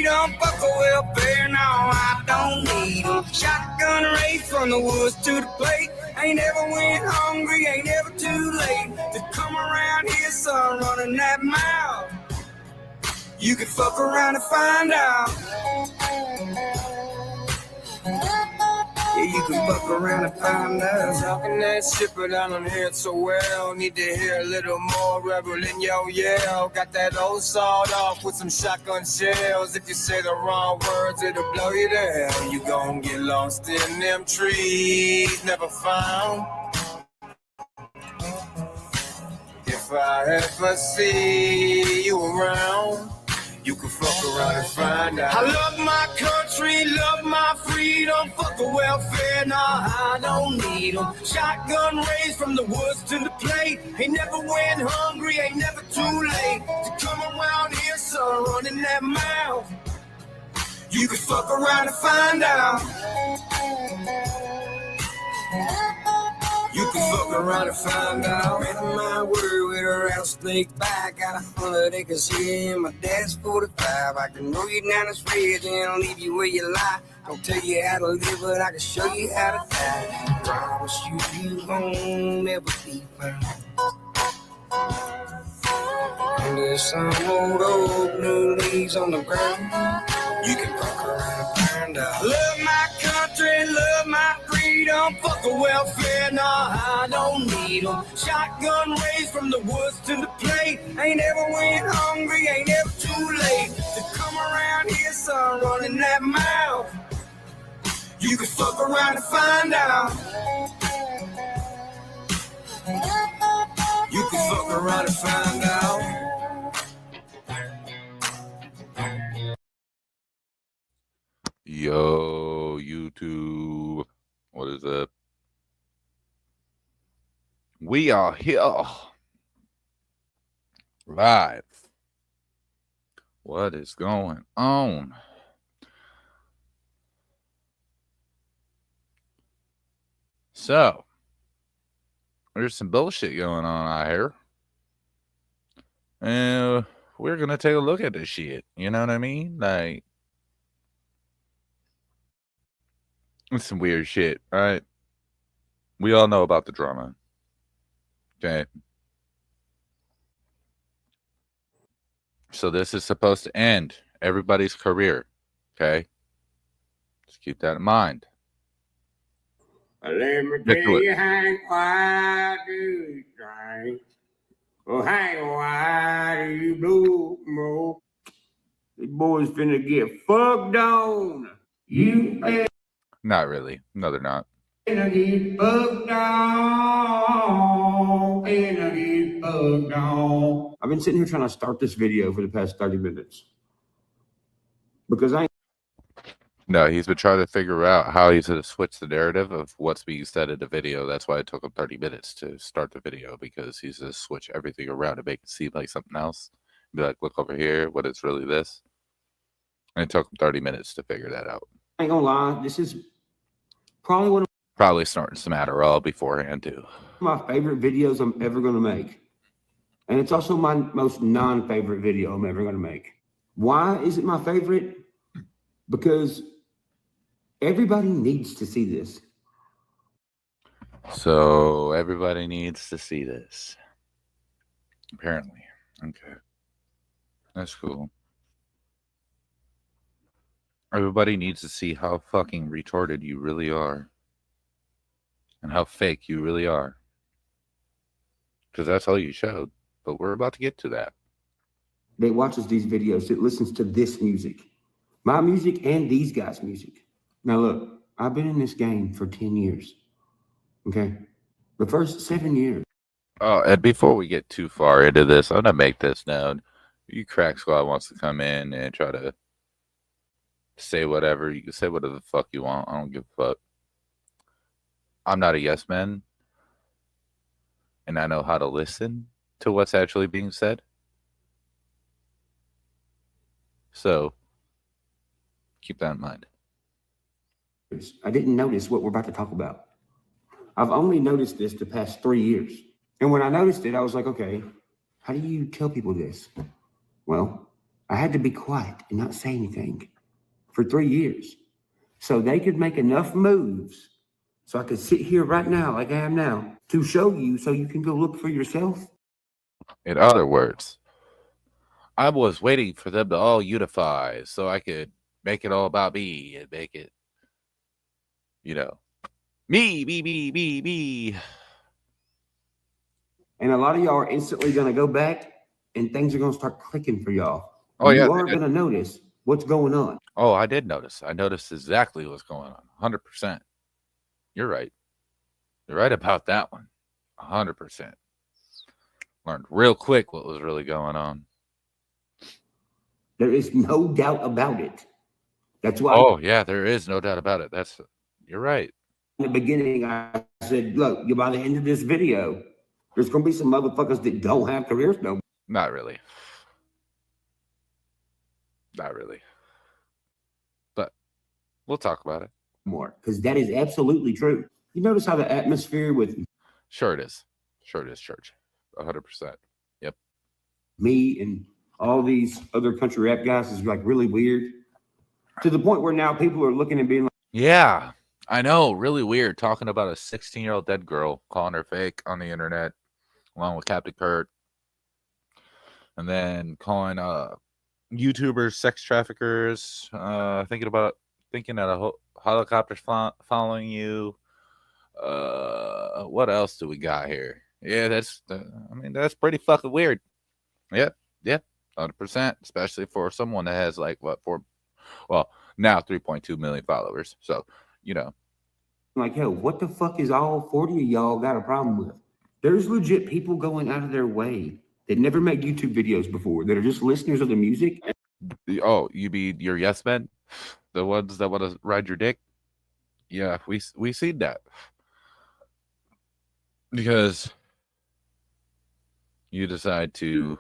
freedom, fuck a welfare, no, I don't need 'em. Shotgun race from the woods to the plate. Ain't never went hungry, ain't never too late to come around here, son, running that mouth. You can fuck around and find out. Yeah, you can fuck around and find out. Talking that shit, but I don't hear it so well. Need to hear a little more rebel in your yell. Got that old sawed off with some shotgun shells. If you say the wrong words, it'll blow you to hell. You gon' get lost in them trees, never found. If I ever see you around, you can fuck around and find out. I love my country, love my freedom. Fuck a welfare, nah, I don't need 'em. Shotgun raised from the woods to the plate. Ain't never went hungry, ain't never too late to come around here, son, running that mouth. You can fuck around and find out. You can fuck around and find out. In my word with a rattlesnake back. Got 100 acres here in my dad's 45. I can roll you down this ridge and leave you where you lie. Don't tell you how to live, but I can show you how to die. Promise you won't never be found. And there's some old new leaves on the ground. You can fuck around and find out. Love my country, love my freedom. Fuck a welfare, nah, I don't need 'em. Shotgun raised from the woods to the plate. Ain't never went hungry, ain't never too late to come around here, son, running that mouth. You can fuck around and find out. You can fuck around and find out. Yo, YouTube. What is up? We are here live. What is going on? So, there's some bullshit going on out here. And we're going to take a look at this shit. You know what I mean? Like, it's some weird shit, right? We all know about the drama. Okay. So this is supposed to end everybody's career. Okay. Just keep that in mind. Let me tell you, Hank, why do you drink? Oh, Hank, why do you blow smoke? These boys finna get fucked on. You ain't Not really. No, they're not. finna get fucked on. Finna get fucked on. I've been sitting here trying to start this video for the past 30 minutes. Because I ain't. No, he's been trying to figure out how he's going to switch the narrative of what's being said in the video. That's why it took him 30 minutes to start the video, because he's going to switch everything around to make it seem like something else. Be like, look over here, what it's really this. And it took him 30 minutes to figure that out. I ain't gonna lie, this is probably one of Probably snorting some Adderall beforehand, too. my favorite videos I'm ever gonna make. And it's also my most non-favorite video I'm ever gonna make. Why is it my favorite? Because everybody needs to see this. So everybody needs to see this. Apparently. Okay. That's cool. Everybody needs to see how fucking retarded you really are. And how fake you really are. Because that's all you showed. But we're about to get to that. That watches these videos, that listens to this music. My music and these guys' music. Now look, I've been in this game for 10 years. Okay? The first 7 years. Oh, and before we get too far into this, I'm going to make this known. You Crack Squad wants to come in and try to say whatever. You can say whatever the fuck you want. I don't give a fuck. I'm not a yes man. And I know how to listen to what's actually being said. So, keep that in mind. I didn't notice what we're about to talk about. I've only noticed this the past 3 years. And when I noticed it, I was like, okay, how do you tell people this? Well, I had to be quiet and not say anything for 3 years so they could make enough moves so I could sit here right now, like I am now, to show you so you can go look for yourself. In other words, I was waiting for them to all unify so I could make it all about me and make it, me. And a lot of y'all are instantly going to go back and things are going to start clicking for y'all. Oh, yeah, You they are did. going to notice what's going on. Oh, I did notice. I noticed exactly what's going on. 100%. You're right. You're right about that one. 100%. Learned real quick what was really going on. There is no doubt about it. That's why Oh, yeah, there is no doubt about it. You're right. in the beginning I said, look, by the end of this video, there's going to be some motherfuckers that don't have careers no Not really. Not really. But we'll talk about it. more, because that is absolutely true. You notice how the atmosphere with Sure it is. Sure it is, Church. 100%. Yep. me and all these other country rap guys is like really weird, to the point where now people are looking and being like, Yeah, I know. Really weird talking about a 16-year-old dead girl, calling her fake on the internet, along with Captain Kurt, and then calling YouTubers sex traffickers. Thinking that a helicopter's following you. What else do we got here? Yeah, that's pretty fucking weird. Yep, 100%. Especially for someone that has like now 3.2 million followers. So, like, yo, what the fuck is all 40 of y'all got a problem with? There's legit people going out of their way that never made YouTube videos before, that are just listeners of the music. Oh, you mean your yes men? The ones that want to ride your dick? Yeah, we seen that. Because you decide to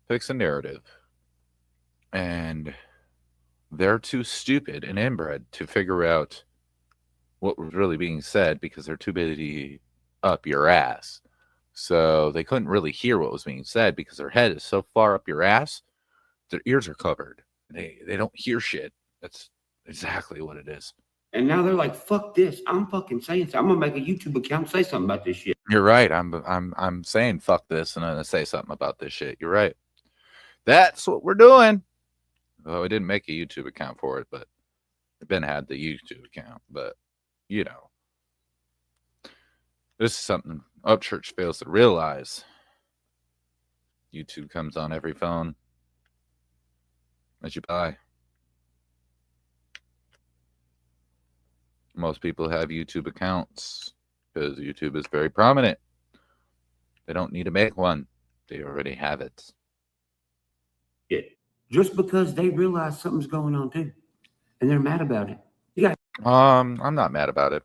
fix a narrative and they're too stupid and inbred to figure out what was really being said because they're too busy up your ass. So they couldn't really hear what was being said because their head is so far up your ass, their ears are covered. They don't hear shit. That's exactly what it is. And now they're like, fuck this. I'm fucking saying something. I'm gonna make a YouTube account, say something about this shit. You're right. I'm saying fuck this and I'm gonna say something about this shit. You're right. That's what we're doing. Well, I didn't make a YouTube account for it, but Ben had the YouTube account. But this is something Upchurch fails to realize. YouTube comes on every phone that you buy. Most people have YouTube accounts because YouTube is very prominent. They don't need to make one. They already have it. Yeah. Just because they realize something's going on too. And they're mad about it. Yeah. I'm not mad about it.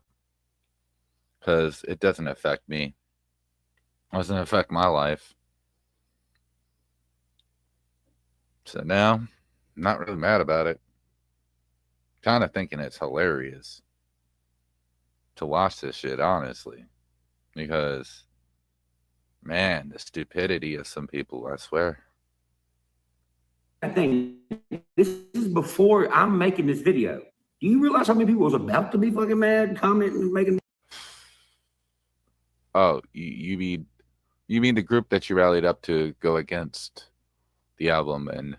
Because it doesn't affect me. It doesn't affect my life. So now, I'm not really mad about it. Kind of thinking it's hilarious to watch this shit, honestly. Because, man, the stupidity of some people, I swear. I think this is before I'm making this video. Do you realize how many people was about to be fucking mad, commenting, making? Oh, you mean the group that you rallied up to go against the album and,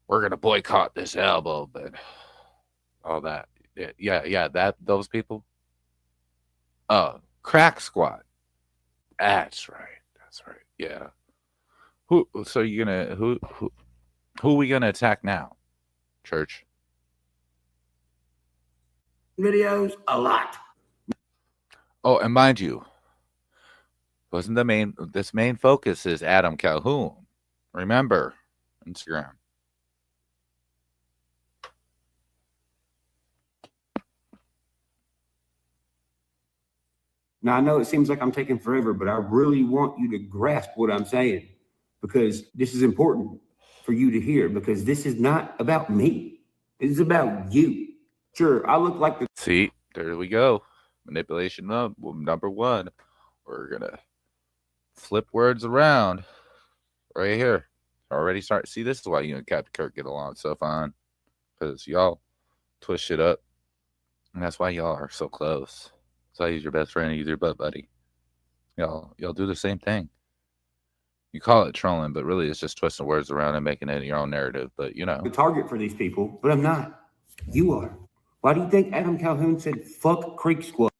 we're gonna boycott this album and all that. Yeah, those people. Oh, Crack Squad. That's right. Yeah. Who are we gonna attack now? Church. Videos a lot. Oh, and mind you, this main focus is Adam Calhoun. Remember, Instagram. Now I know it seems like I'm taking forever, but I really want you to grasp what I'm saying, because this is important for you to hear, because this is not about me. This is about you. Sure, I look like the See, there we go. Manipulation number one. We're gonna flip words around. right here. Already start. See, this is why you and Captain Kirk get along so fine. Because y'all twist shit up. And that's why y'all are so close. That's why he's your best friend. He's your butt buddy. Y'all do the same thing. You call it trolling, but really it's just twisting words around and making it your own narrative. But you know, The target for these people, but I'm not. You are. Why do you think Adam Calhoun said fuck Creek Squad?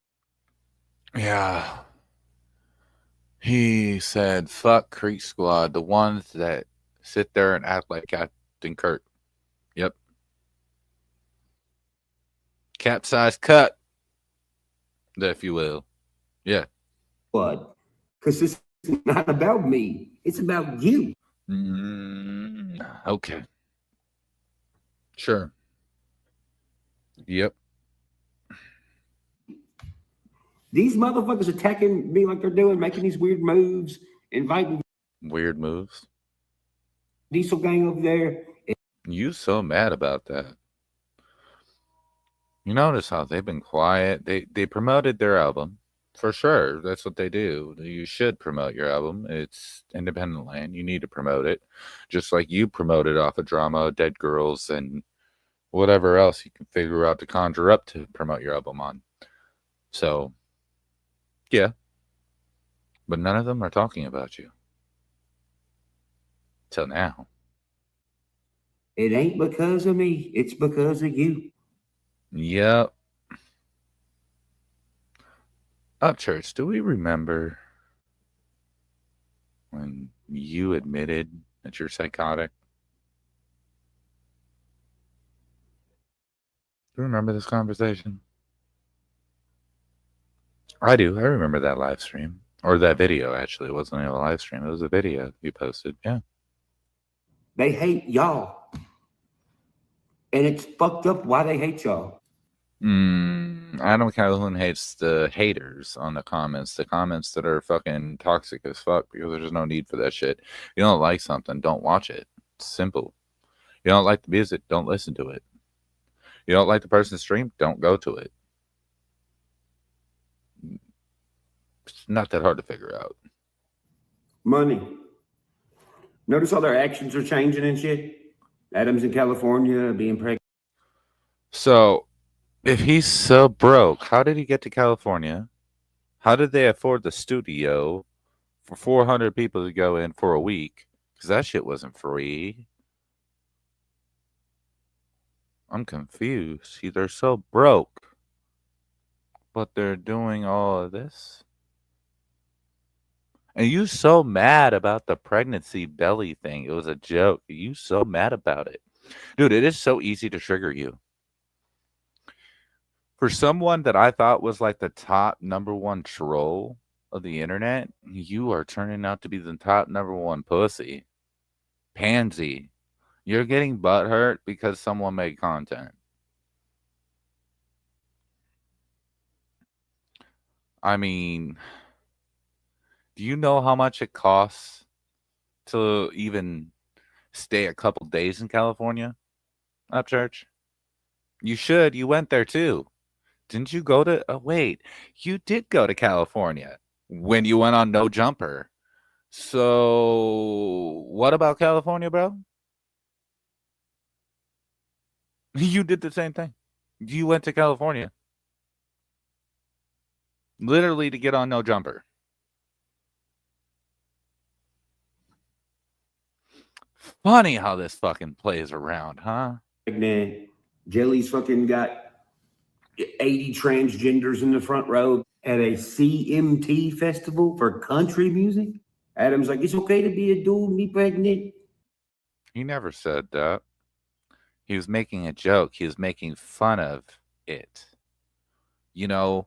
yeah. He said, "Fuck Creek Squad, the ones that sit there and act like Captain Kirk." Yep. Capsized cut, if you will. Yeah. Because this is not about me. It's about you. Okay. Sure. Yep. These motherfuckers attacking me like they're doing, making these weird moves, inviting Weird moves. Diesel Gang over there. You so mad about that. You notice how they've been quiet. They promoted their album. For sure. That's what they do. You should promote your album. It's independent land. You need to promote it. Just like you promoted off of Drama, Dead Girls, and whatever else you can figure out to conjure up to promote your album on. So, yeah. But none of them are talking about you. Till now. It ain't because of me. It's because of you. Yep. Upchurch, do we remember when you admitted that you're psychotic? Do you remember this conversation? I do. I remember that live stream. Or that video, actually. It wasn't even a live stream. It was a video you posted. Yeah. They hate y'all. And it's fucked up why they hate y'all. Adam Calhoun hates the haters on the comments that are fucking toxic as fuck, because there's no need for that shit. You don't like something, don't watch it. It's simple. You don't like the music, don't listen to it. You don't like the person's stream, don't go to it. It's not that hard to figure out. Money. Notice all their actions are changing and shit. Adam's in California being pregnant. So, if he's so broke, how did he get to California? How did they afford the studio for 400 people to go in for a week? Because that shit wasn't free. I'm confused. See, they're so broke, but they're doing all of this. And you so mad about the pregnancy belly thing. It was a joke. You so mad about it. Dude, it is so easy to trigger you. For someone that I thought was like the top #1 troll of the internet, you are turning out to be the top #1 pussy. Pansy. You're getting butthurt because someone made content. I mean, do you know how much it costs to even stay a couple days in California? Upchurch? You should. You went there too. Didn't you go to... Oh, wait. You did go to California when you went on No Jumper. So, what about California, bro? You did the same thing. You went to California. Literally to get on No Jumper. Funny how this fucking plays around, huh? Pregnant. Jelly's fucking got 80 transgenders in the front row at a CMT festival for country music. Adam's like, it's okay to be a dude and be pregnant. He never said that. He was making a joke. He was making fun of it. You know,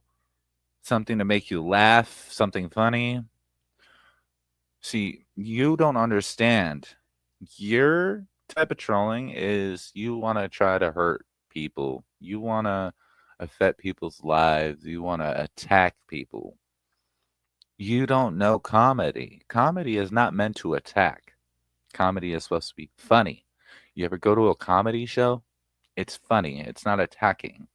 something to make you laugh, something funny. See, you don't understand. Your type of trolling is you want to try to hurt people. You want to affect people's lives. You want to attack people. You don't know comedy. Comedy is not meant to attack. Comedy is supposed to be funny. You ever go to a comedy show? It's funny. It's not attacking.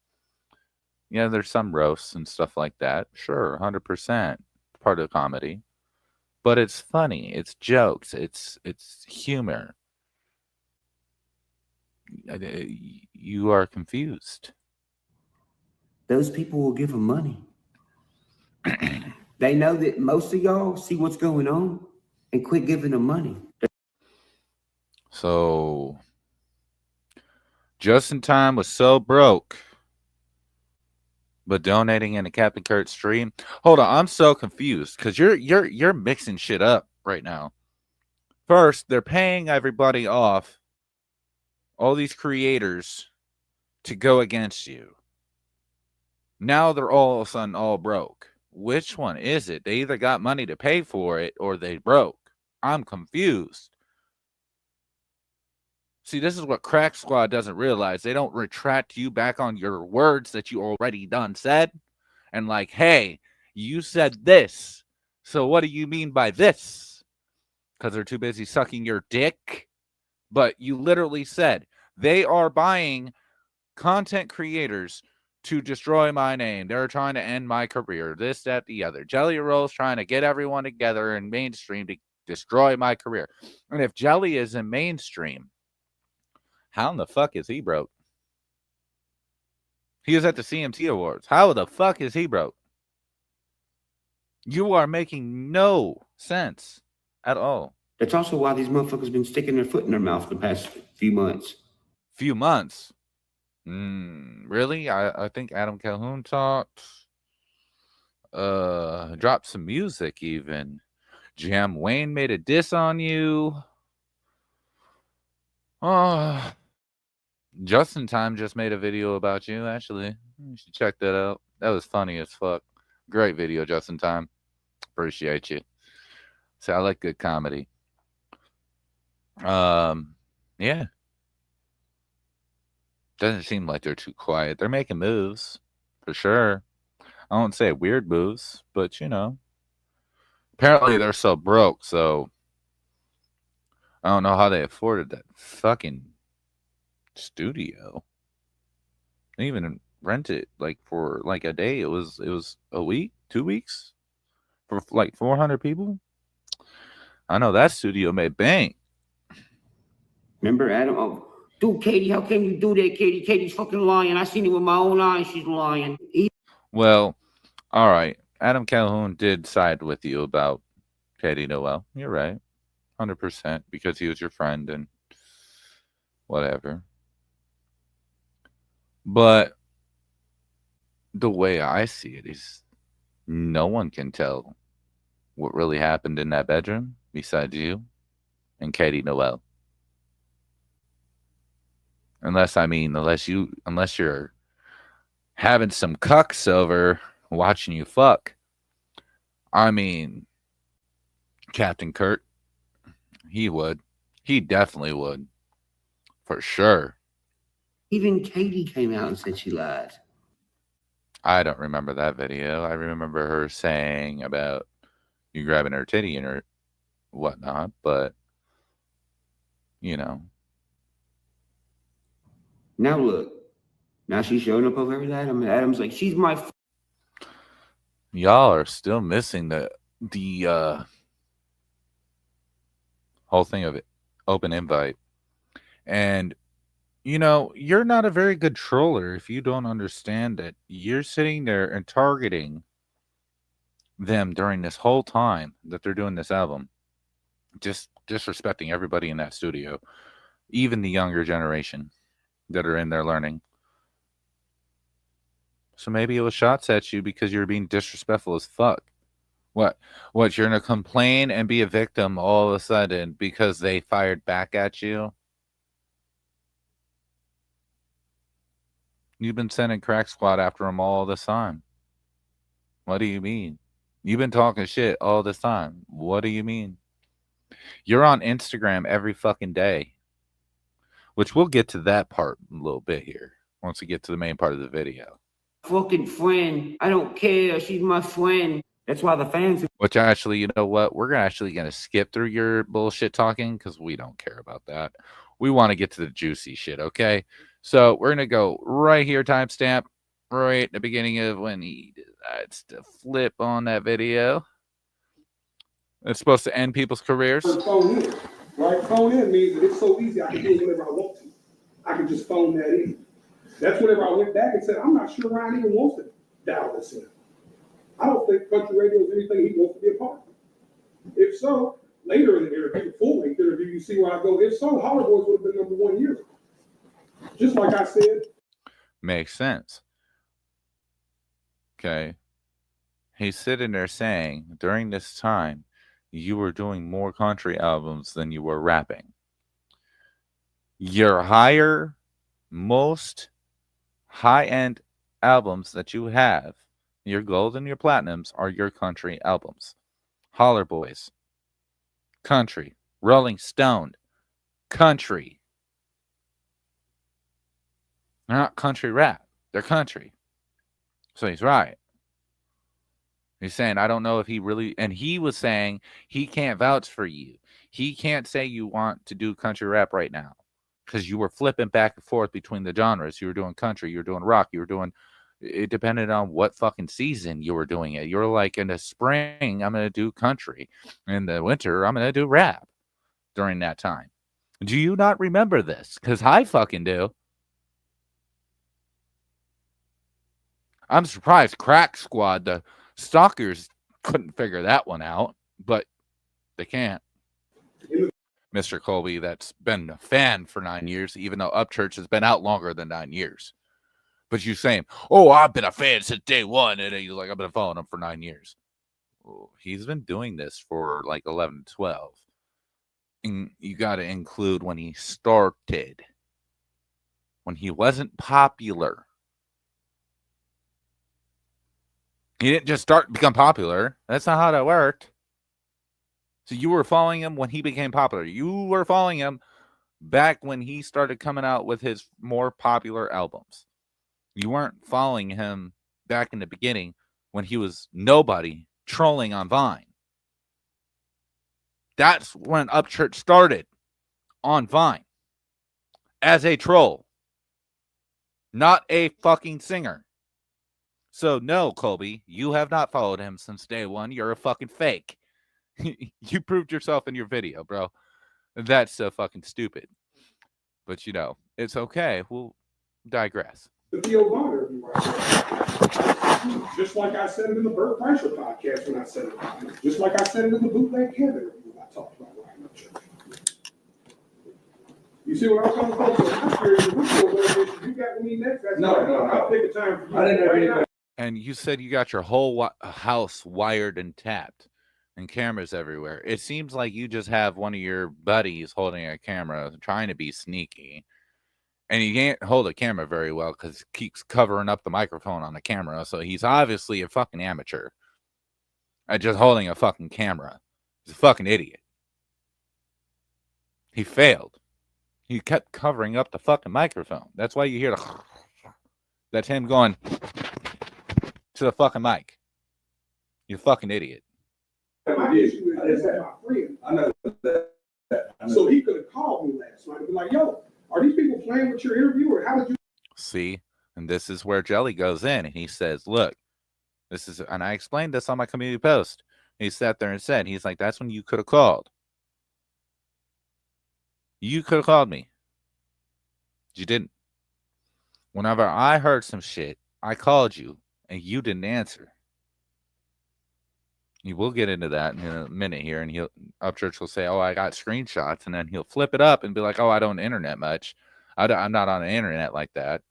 Yeah, there's some roasts and stuff like that. Sure, 100%. Part of comedy. but it's funny. It's jokes. It's humor. You are confused. Those people will give them money. They know that most of y'all see what's going on and quit giving them money. So Just in Time was so broke, but donating in the Captain Kurt stream. Hold on, I'm so confused because you're mixing shit up right now. First, they're paying everybody off, all these creators, to go against you. Now they're all of a sudden all broke. Which one is it? They either got money to pay for it or they broke. I'm confused. See, this is what Crack Squad doesn't realize. They don't retract you back on your words that you already done said. And like, hey, you said this. So what do you mean by this? Because they're too busy sucking your dick. But you literally said they are buying content creators to destroy my name. They're trying to end my career. This, that, the other. Jelly Roll's trying to get everyone together in mainstream to destroy my career. And if Jelly is in mainstream, how in the fuck is he broke? He was at the CMT Awards. How the fuck is he broke? You are making no sense at all. That's also why these motherfuckers been sticking their foot in their mouth the past few months. Few months? Really? I think Adam Calhoun talked. Dropped some music even. Jam Wayne made a diss on you. Just in Time just made a video about you, actually. You should check that out. That was funny as fuck. Great video, Just in Time. Appreciate you. So I like good comedy. Yeah. Doesn't seem like they're too quiet. They're making moves, for sure. I won't say weird moves, but you know. Apparently they're so broke, so I don't know how they afforded that fucking studio. They even rent it like for like a day. It was a week, 2 weeks for like 400 people. I know that studio made bank. Remember Adam? Oh, dude, Katie, how can you do that, Katie? Katie's fucking lying. I seen it with my own eyes. She's lying. Well, all right. Adam Calhoun did side with you about Katie Noel. You're right. 100% because he was your friend and whatever. But the way I see it is no one can tell what really happened in that bedroom besides you and Katie Noel. Unless you're having some cucks over watching you fuck. I mean, Captain Kurt, he would. He definitely would. For sure. Even Katie came out and said she lied. I don't remember that video. I remember her saying about you grabbing her titty and her whatnot, but you know. Now look. Now she's showing up over at Adam. And Adam's like, she's my Y'all are still missing the whole thing of it. Open invite. And you know, you're not a very good troller if you don't understand that you're sitting there and targeting them during this whole time that they're doing this album. Just disrespecting everybody in that studio, even the younger generation that are in there learning. So maybe it was shots at you because you're being disrespectful as fuck. What, you're going to complain and be a victim all of a sudden because they fired back at you? You've been sending Crack Squad after them all this time. What do you mean? You've been talking shit all this time. What do you mean? You're on Instagram every fucking day. Which we'll get to that part a little bit here. Once we get to the main part of the video. fucking friend. I don't care. She's my friend. That's why the fans... Which actually, you know what? We're actually going to skip through your bullshit talking because we don't care about that. We want to get to the juicy shit, okay? So we're going to go right here, timestamp, right at the beginning of when he decides to flip on that video. It's supposed to end people's careers. Phone in, right? Phone in means that it's so easy I can do it whenever I want to. I can just phone that in. That's whenever I went back and said, I'm not sure Ryan even wants to dial this in. I don't think country radio is anything he wants to be a part of. If so, later in the interview, the full-length interview, you see where I go, if so, Holler Boys would have been #1 years ago. Just like I said. Makes sense. Okay. He's sitting there saying, during this time, you were doing more country albums than you were rapping. Your most high-end albums that you have, your gold and your platinums, are your country albums. Holler Boys, country. Rolling Stone, country. They're not country rap. They're country. So he's right. He's saying, I don't know if he really, and he was saying he can't vouch for you. He can't say you want to do country rap right now because you were flipping back and forth between the genres. You were doing country, you were doing rock, you were doing, it depended on what fucking season you were doing it. You were like, in the spring, I'm going to do country. In the winter, I'm going to do rap during that time. Do you not remember this? Because I fucking do. I'm surprised Crack Squad, the stalkers, couldn't figure that one out, but they can't. Mr. Colby, that's been a fan for 9 years, even though Upchurch has been out longer than 9 years. But you saying, oh, I've been a fan since day one, and he's like, I've been following him for 9 years. Well, he's been doing this for like 11 to 12. And you got to include when he started, when he wasn't popular. He didn't just start to become popular. That's not how that worked. So you were following him when he became popular. You were following him back when he started coming out with his more popular albums. You weren't following him back in the beginning when he was nobody trolling on Vine. That's when Upchurch started on Vine as a troll, not a fucking singer. So no, Colby, you have not followed him since day one. You're a fucking fake. You proved yourself in your video, bro. That's so fucking stupid. But you know, it's okay. We'll digress. The Theo Von interview right there. Just like I said it in the Bert Kreischer podcast when I said it. Just like I said it in the Bootleg Kid interview when I talked about Ryan Upchurch. You see what I'm coming from? So I'm curious, you got me next? No, I'll pick a time for you. I didn't know right now. And you said you got your whole house wired and tapped and cameras everywhere. It seems like you just have one of your buddies holding a camera trying to be sneaky. And he can't hold a camera very well because he keeps covering up the microphone on the camera. So he's obviously a fucking amateur at just holding a fucking camera. He's a fucking idiot. He failed. He kept covering up the fucking microphone. That's why you hear the... That's him going to the fucking mic. You fucking idiot. My issue is that my friend. I know that. So he could have called me last night and be like, yo, are these people playing with your interview or how did you? See, and this is where Jelly goes in and he says, look, this is, and I explained this on my community post. He sat there and said, he's like, that's when you could have called. You could have called me. You didn't. Whenever I heard some shit, I called you and you didn't answer. You will get into that in a minute here, and Upchurch will say, oh, I got screenshots, and then he'll flip it up and be like, oh, I don't internet much. I'm not on the internet like that.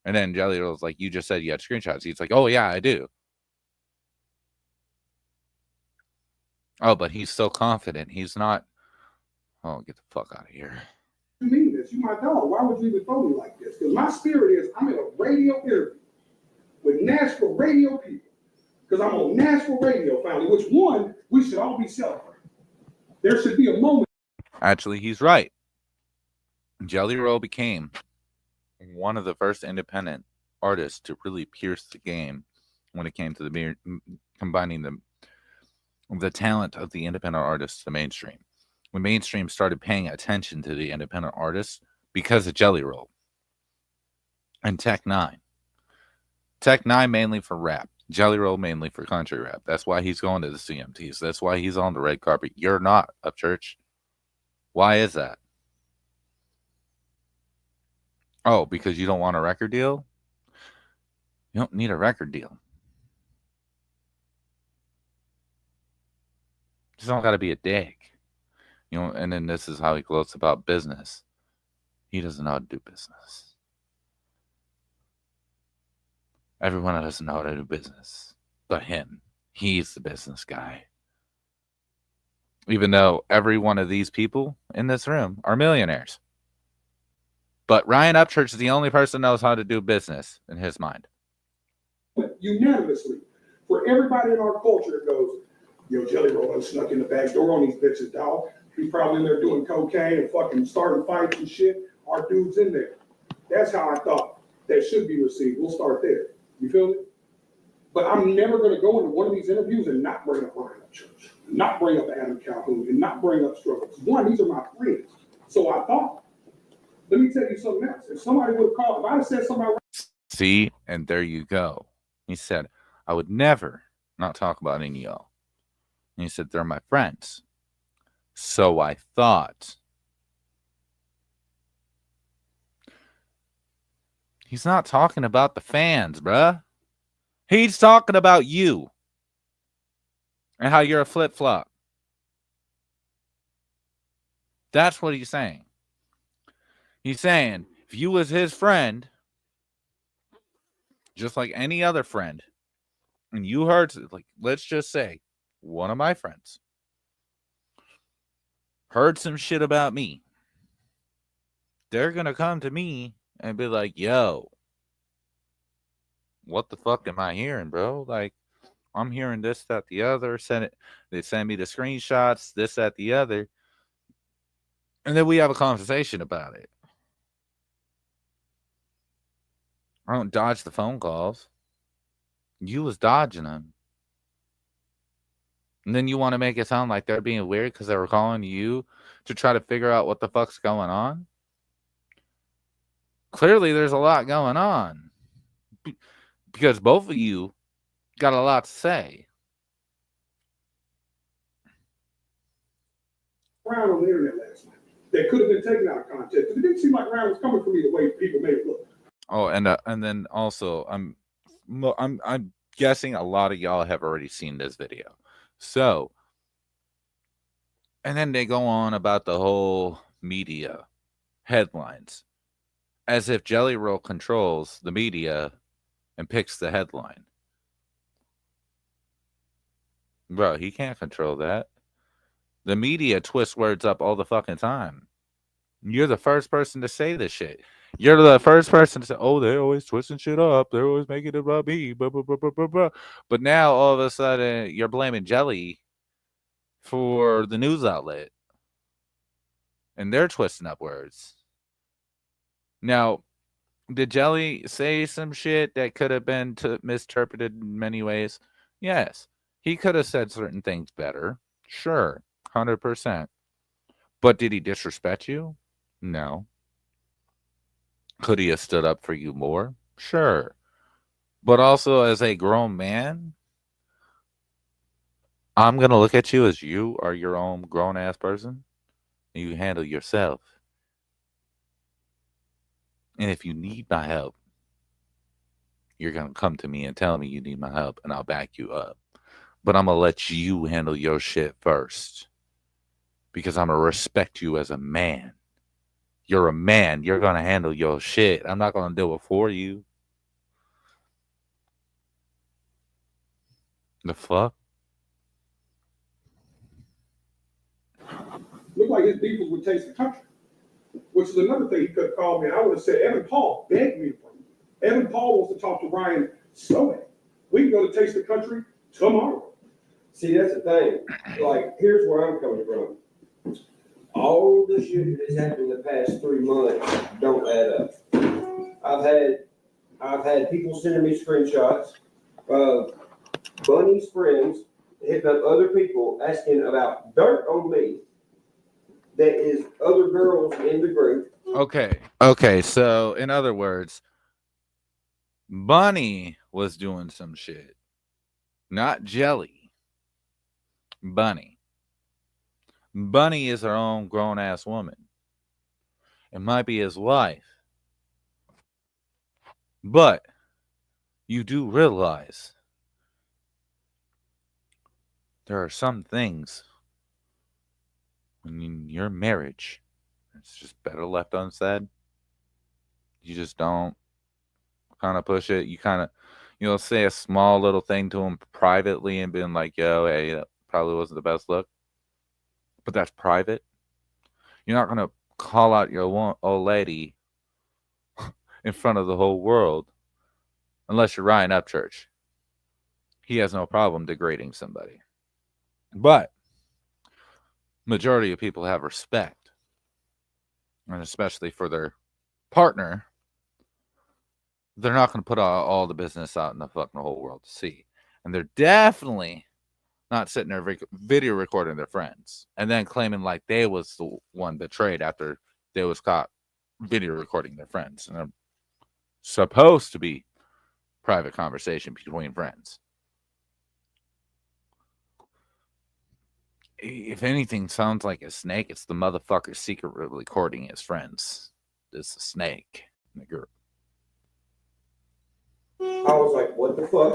And then Jelly was like, you just said you had screenshots. He's like, oh, yeah, I do. Oh, but he's so confident. He's not. Oh, get the fuck out of here. You mean this? You my dog. Why would you even phone me like this? Because my spirit is I'm in a radio interview with Nashville radio people. Because I'm on Nashville radio finally, which one we should all be celebrating. There should be a moment. Actually, he's right. Jelly Roll became one of the first independent artists to really pierce the game when it came to the combining the talent of the independent artists to the mainstream. The mainstream started paying attention to the independent artists because of Jelly Roll and Tech Nine. Tech Nine mainly for rap. Jelly Roll mainly for country rap. That's why he's going to the CMTs. That's why he's on the red carpet. You're not, Upchurch. Why is that? Oh, because you don't want a record deal? You don't need a record deal. You don't got to be a dick. You know, and then this is how he gloats about business. He doesn't know how to do business. Everyone doesn't know how to do business but him. He's the business guy. Even though every one of these people in this room are millionaires. But Ryan Upchurch is the only person that knows how to do business in his mind. Unanimously, for everybody in our culture that goes, yo, Jelly Roll done snuck in the back door on these bitches, dog. He's probably in there doing cocaine and fucking starting fights and shit. Our dude's in there. That's how I thought that should be received. We'll start there. You feel me? But I'm never going to go into one of these interviews and not bring up Ryan Upchurch, not bring up Adam Calhoun, and not bring up Struggles. One, these are my friends. So I thought, let me tell you something else. If somebody would have called, if I'd have said something. See, and there you go. He said, I would never not talk about any of y'all. And he said, they're my friends. So I thought. He's not talking about the fans, bruh. He's talking about you. And how you're a flip-flop. That's what he's saying. He's saying, if you was his friend, just like any other friend, and you heard, like, let's just say, one of my friends heard some shit about me, they're going to come to me and be like, yo, what the fuck am I hearing, bro? Like, I'm hearing this, that, the other. They send me the screenshots, this, that, the other. And then we have a conversation about it. I don't dodge the phone calls. You was dodging them. And then you want to make it sound like they're being weird because they were calling you to try to figure out what the fuck's going on. Clearly, there's a lot going on. Because both of you got a lot to say. Around on the internet last night that could have been taken out of context. It didn't seem like Ryan was coming for me the way people made it look. Oh, and then also, I'm guessing a lot of y'all have already seen this video. So, and then they go on about the whole media headlines, as if Jelly Roll controls the media and picks the headline. Bro, he can't control that. The media twists words up all the fucking time. You're the first person to say this shit. You're the first person to say, oh, they're always twisting shit up. They're always making it about me. Blah, blah, blah, blah, blah, blah. But now, all of a sudden, you're blaming Jelly for the news outlet. And they're twisting up words. Now, did Jelly say some shit that could have been misinterpreted in many ways? Yes. He could have said certain things better. Sure. 100%. But did he disrespect you? No. Could he have stood up for you more? Sure. But also, as a grown man, I'm going to look at you as you are your own grown-ass person, and you handle yourself. And if you need my help, you're going to come to me and tell me you need my help, and I'll back you up. But I'm going to let you handle your shit first, because I'm going to respect you as a man. You're a man. You're going to handle your shit. I'm not going to do it for you. The fuck? Looked like his beef was with Taste the Country, which is another thing he could have called me. I would have said, Evan Paul begged me for you. Evan Paul wants to talk to Ryan so bad. We can go to Taste the Country tomorrow. See, that's the thing. Like, here's where I'm coming from. All the shit that has happened in the past 3 months don't add up. I've had people sending me screenshots of Bunny's friends hitting up other people asking about dirt on me that is other girls in the group. Okay, so in other words, Bunny was doing some shit. not Jelly. Bunny. Bunny is her own grown-ass woman. It might be his wife. But you do realize there are some things in your marriage, it's just better left unsaid. You just don't kind of push it. You kind of, say a small little thing to him privately and being like, yo, hey, that probably wasn't the best look. But that's private. You're not going to call out your old lady in front of the whole world unless you're Ryan Upchurch. He has no problem degrading somebody. But majority of people have respect, and especially for their partner, they're not going to put all the business out in the fucking whole world to see. And they're definitely not sitting there video recording their friends and then claiming like they was the one betrayed after they was caught video recording their friends. And they're supposed to be private conversation between friends. If anything sounds like a snake, it's the motherfucker secretly recording his friends. It's a snake. Nigger. I was like, what the fuck?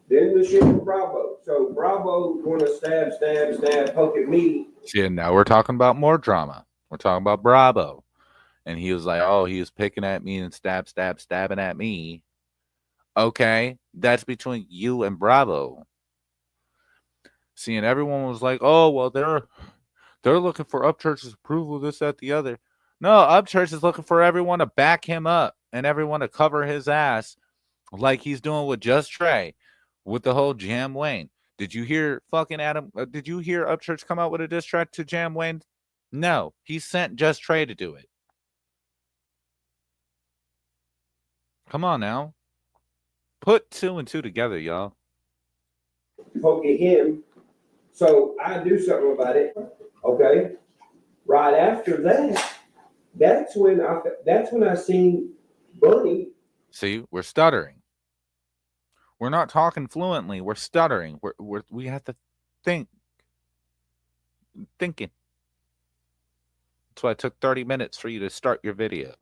Then the shit with Bravo. So Bravo going to stab, poke at me. See, and now we're talking about more drama. We're talking about Bravo. And he was like, oh, he was picking at me and stabbing at me. Okay, that's between you and Bravo. See, and everyone was like, oh, well, they're looking for Upchurch's approval, this, that, the other. No, Upchurch is looking for everyone to back him up and everyone to cover his ass like he's doing with Just Trey with the whole Jam Wayne. Did you hear fucking Adam? Did you hear Upchurch come out with a diss track to Jam Wayne? No, he sent Just Trey to do it. Come on now. Put 2 and 2 together, y'all. Poke at him. So I do something about it. Okay. Right after that, that's when I seen Bunny. See, we're stuttering. We're not talking fluently. We're stuttering. We have to think. Thinking. That's why it took 30 minutes for you to start your video.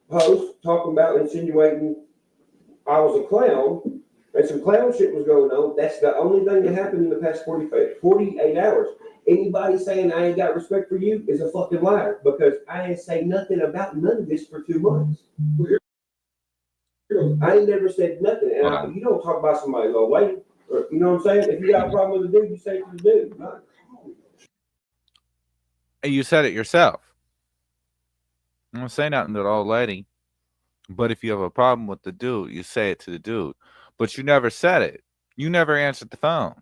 Post talking about insinuating I was a clown and some clown shit was going on. That's the only thing that happened in the past 48 hours. Anybody saying I ain't got respect for you is a fucking liar because I ain't say nothing about none of this for 2 months. I ain't never said nothing. And you don't talk about somebody's old lady. Or, you know what I'm saying? If you got a problem with a dude, you say it to the dude. Right? You said it yourself. I'm not saying nothing to the old lady. But if you have a problem with the dude, you say it to the dude. But you never said it. You never answered the phone.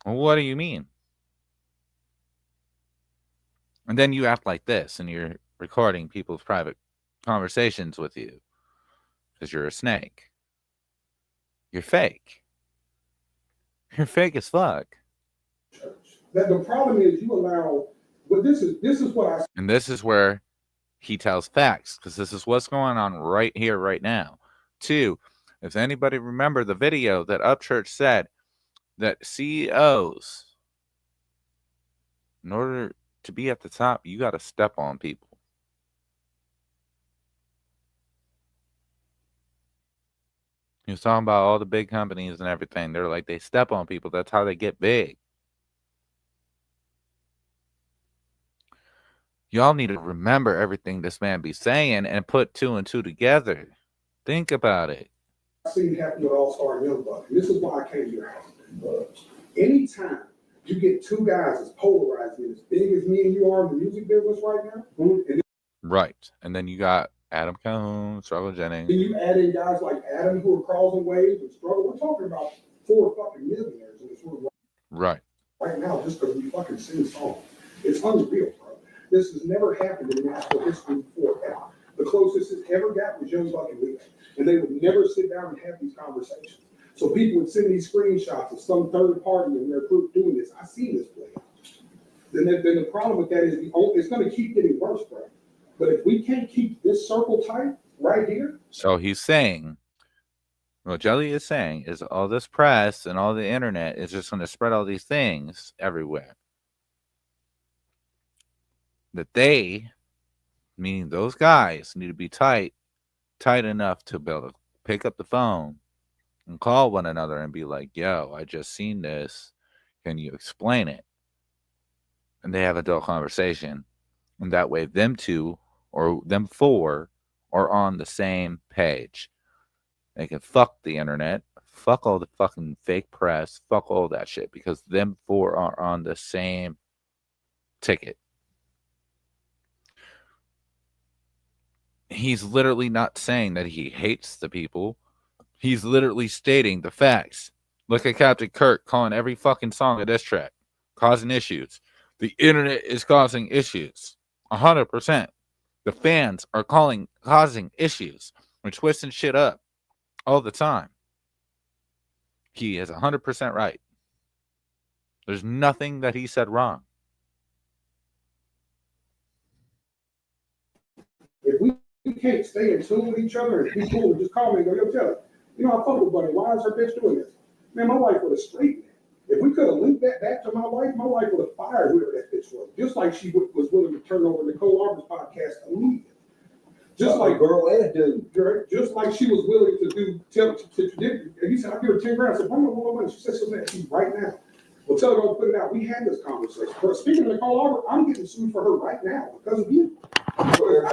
Well, what do you mean? And then you act like this and you're recording people's private conversations with you because you're a snake. You're fake. You're fake as fuck. That the problem is you allow. But this is what I. And this is where he tells facts because this is what's going on right here, right now. 2, if anybody remember the video that Upchurch said that CEOs, in order to be at the top, you got to step on people. He was talking about all the big companies and everything. They're like, they step on people. That's how they get big. Y'all need to remember everything this man be saying and put 2 and 2 together. Think about it. I've seen happen with All-Star and Young Buck. This is why I came to your house. Anytime you get 2 guys as polarized and as big as me and you are in the music business right now, and right. And then you got Adam Calhoun, Struggle Jennings. then you add in guys like Adam who are crossing waves and struggle. We're talking about 4 fucking millionaires in this room right now just because we fucking sing songs. It's unreal, bro. This has never happened in national history before ever. The closest it's ever got was Young Buck and Leo. And they would never sit down and have these conversations. So people would send these screenshots of some third party in their group doing this. I see this play out. Then the problem with that is it's going to keep getting worse, bro. But if we can't keep this circle tight right here. So he's saying What Jelly is saying is all this press and all the internet is just going to spread all these things everywhere. That they, meaning those guys, need to be tight enough to be able to pick up the phone and call one another and be like, yo, I just seen this. Can you explain it? And they have a adult conversation. And that way them two or them four are on the same page. They can fuck the internet, fuck all the fucking fake press, fuck all that shit, because them four are on the same ticket. He's literally not saying that he hates the people. He's literally stating the facts. Look at Captain Kirk calling every fucking song a diss track, causing issues. The internet is causing issues. 100%. The fans are causing issues. We're twisting shit up all the time. He is 100% right. There's nothing that he said wrong. If we can't stay in tune with each other and be cool and just call me and go, yo, tell her, you know, I fuck with Buddy. Why is her bitch doing this? Man, my wife would have straightened it. If we could have linked that back to my wife would have fired whoever that bitch was. Just like she was willing to turn over Nicole Arbor's podcast immediately. Just like girl and dude. Just like she was willing to do, and he said, I'll give her 10 grand. I said, bring her more money. She said, so that she's right now. Well, tell her, don't put it out. We had this conversation. But speaking of Nicole Arbor, I'm getting sued for her right now because of you. Because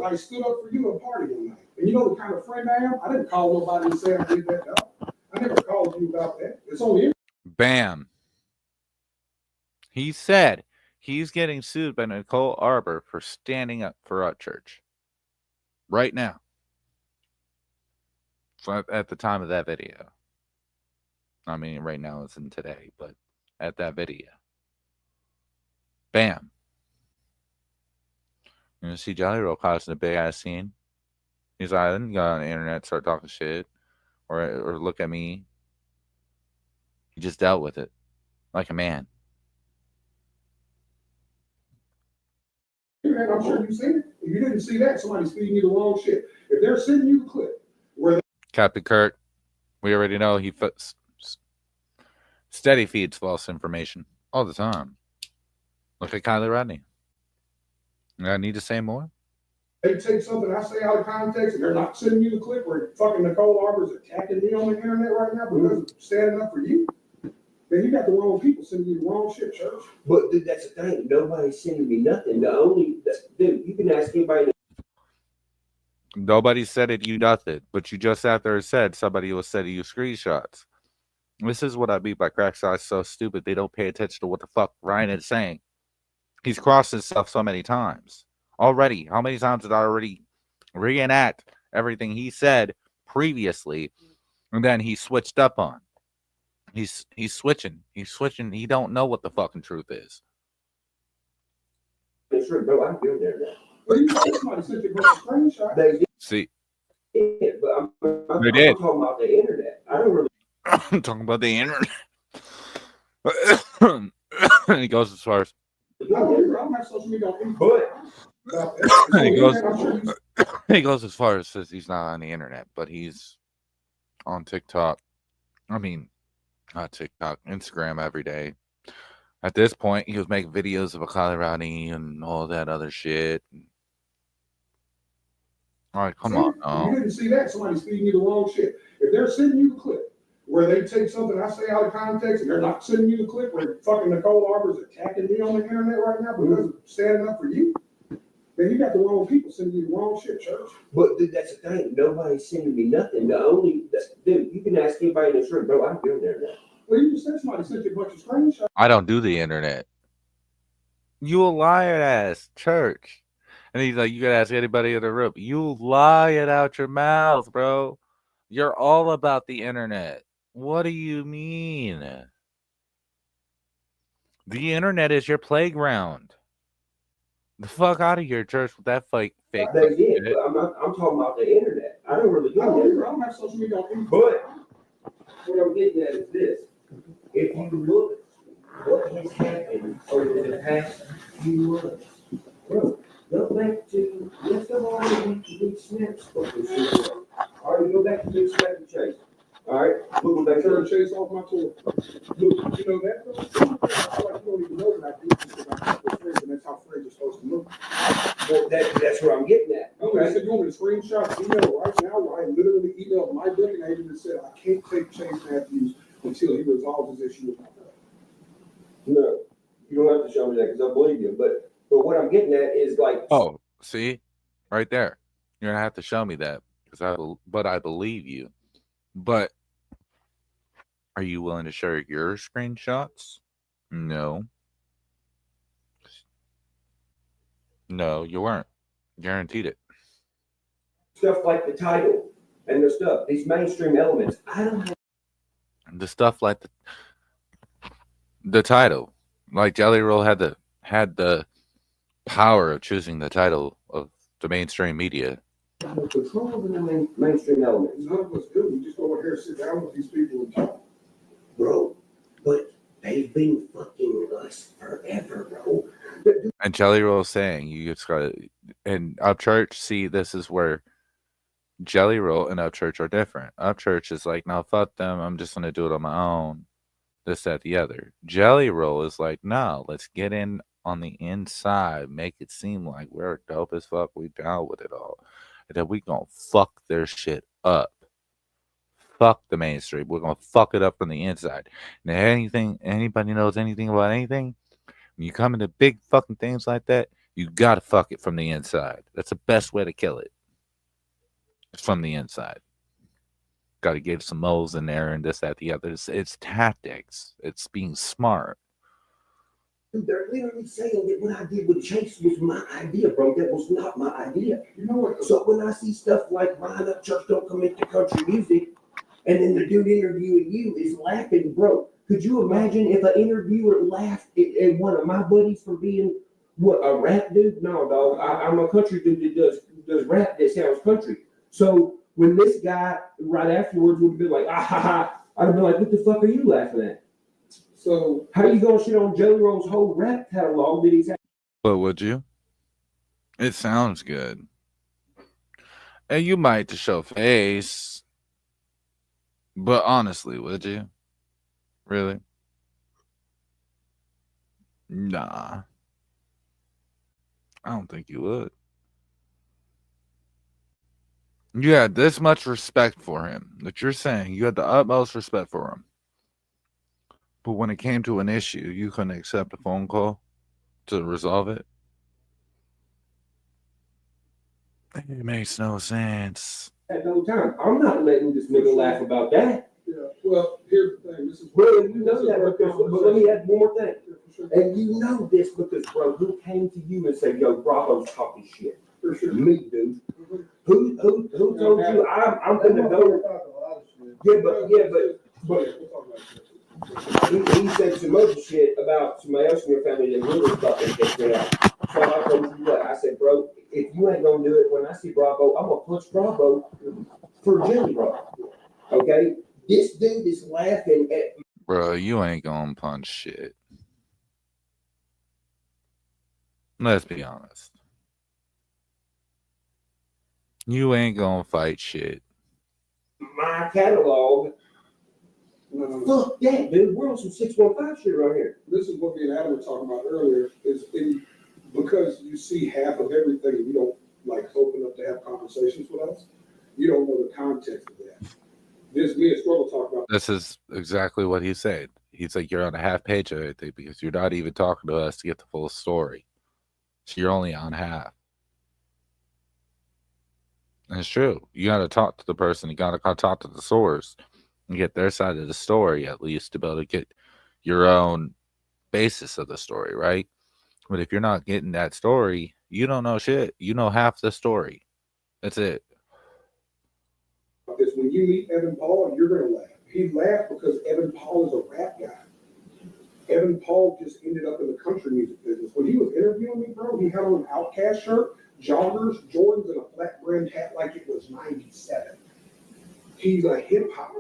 I stood up for you at a party one night. And you know the kind of friend I am? I didn't call nobody and say I did that. No. I never called you about that. It's on the Bam. He said he's getting sued by Nicole Arbor for standing up for our church. Right now. So at the time of that video. I mean, right now it's in today, but at that video. Bam. You see Jelly Roll causing a big ass scene. He's like, I didn't go on the internet, start talking shit, or look at me. He just dealt with it like a man. I'm sure you've seen it. If you didn't see that, somebody's feeding you the wrong shit. If they're sending you a clip where Captain Kirk, we already know he steady feeds false information all the time. Look at Kylie Rodney. I need to say more. They take something I say out of context and they're not sending you the clip where fucking Nicole Arbor's attacking me on the internet right now because I'm standing up for you. Then you got the wrong people sending you the wrong shit, church. But dude, that's the thing. Nobody's sending me nothing. Dude, you can ask anybody. Nobody said it, you nothing. But you just after said somebody was sending you screenshots. This is what I mean by crack size so stupid. They don't pay attention to what the fuck Ryan is saying. He's crossed himself so many times. Already. How many times did I already reenact everything he said previously? And then he switched up on. He's switching. He's switching. He don't know what the fucking truth is. Sure, bro, I'm doing there now. But you know, somebody sent you a screenshot. They did, See, but I'm They did. talking about the internet. I don't really. I'm talking about the internet. And he goes as far as I'm not social media on But he goes as far as says he's not on the internet, but he's on TikTok. I mean, not TikTok, Instagram every day. At this point, he was making videos of a Kylie Rodney and all that other shit. All right, come on. You didn't see that. Somebody's feeding you the wrong shit. If they're sending you the clip where they take something I say out of context and they're not sending you the clip where fucking Nicole Arbor's attacking me on the internet right now because I'm standing up for you, then you got the wrong people sending you the wrong shit, church. But dude, that's the thing. Nobody's sending me nothing. Dude, you can ask anybody in this room, bro. I'm doing there now. Well, you just said somebody sent you a bunch of screenshots. I don't do the internet. You a liar ass church. And he's like, you gotta ask anybody in the room. You lie it out your mouth, bro. You're all about the internet. What do you mean? The internet is your playground. The fuck out of here, church, with that fake. They did, but I'm talking about the internet. I don't really do that. I don't have social media on. But what I'm getting at is this. If you look at what has happened over the past few months, bro, go back to, let's go all the way to Big Snap spoke this shit. All right, go back to the Chevy Chase. All right, look what they Turn turn. Chase off my tour. Look, you know that though? I feel like you don't even know that I do this because I have with friends, and that's how friends are supposed to look. Well, that's where I'm getting at. Okay, I said, you want me to screenshot the email right now where I literally emailed my booking agent and said, I can't take Chase Matthews until he resolves his issue with my brother. No, you don't have to show me that because I believe you. But what I'm getting at is like, Oh, see, right there. You're gonna have to show me that because I believe you. But are you willing to share your screenshots? No. No, you weren't. Guaranteed it. stuff like the title and the stuff, these mainstream elements. I don't have. The stuff like the title, like Jelly Roll had the power of choosing the title of the mainstream media. No control over the mainstream elements, None of us do. We just go over here, sit down with these people and talk. bro. But they've been fucking us forever, bro. And Jelly Roll saying you just gotta and Upchurch, see, this is where Jelly Roll and Upchurch are different. Upchurch is like, no, fuck them, I'm just gonna do it on my own. This, that, the other. Jelly Roll is like, no, let's get in on the inside, make it seem like we're dope as fuck, we down with it all. And then we gonna fuck their shit up. Fuck the mainstream. We're gonna fuck it up from the inside. And if anybody knows anything about anything, when you come into big fucking things like that, you gotta fuck it from the inside. That's the best way to kill it. It's from the inside. Gotta get some moles in there and this, that, the other. It's tactics. It's being smart. Dude, they're literally saying that what I did with Chase was my idea, bro. That was not my idea. You know what? So when I see stuff like Ryan Upchurch don't commit to country music, and then the dude interviewing you is laughing, bro. Could you imagine if an interviewer laughed at one of my buddies for being what, a rap dude? No, dog. I'm a country dude that does rap that sounds country. So when this guy right afterwards would have been like, ah ha ha, I'd have been like, what the fuck are you laughing at? So How you gonna shit on Jelly Roll's whole rap catalog that he's had? But would you? It sounds good. And you might to show face. But honestly, would you? Really? Nah. I don't think you would. You had this much respect for him that you're saying you had the utmost respect for him. But when it came to an issue, you couldn't accept a phone call to resolve it. It makes no sense. At no time. I'm not letting this nigga laugh about that. yeah, well, here's the thing. This is Well, and you know that because, but let me add one more thing. for sure. And you know this because, bro, who came to you and said, yo, Bravo's talking shit? For sure. Me, dude. Who told you I'm gonna go? Yeah, but We'll talk about that. he said some other shit about somebody else in your family that really fucking kicked me out. So I told you what, I said, bro, if you ain't gonna do it when I see Bravo, I'm gonna punch Bravo for Jelly Roll. Okay? This dude is laughing at. Bro, you ain't gonna punch shit. Let's be honest. You ain't gonna fight shit. My catalog. No. Fuck that, dude. We're on some 615 shit right here. This is what me and Adam were talking about earlier, because you see half of everything, and you don't like open up to have conversations with us, you don't know the context of that. This, me and Struggle talk about. This is exactly what he said. He's like, you're on a half page of everything because you're not even talking to us to get the full story. So you're only on half. And it's true. You got to talk to the person. You got to talk to the source and get their side of the story, at least, to be able to get your own basis of the story, right? But if you're not getting that story, you don't know shit. You know half the story. That's it. This, when you meet Evan Paul, you're gonna laugh. He laughed because Evan Paul is a rap guy. Evan Paul just ended up in the country music business. When he was interviewing me, bro, he had on an Outkast shirt, joggers, Jordans, and a black brimmed hat like it was 97. He's a hip hop.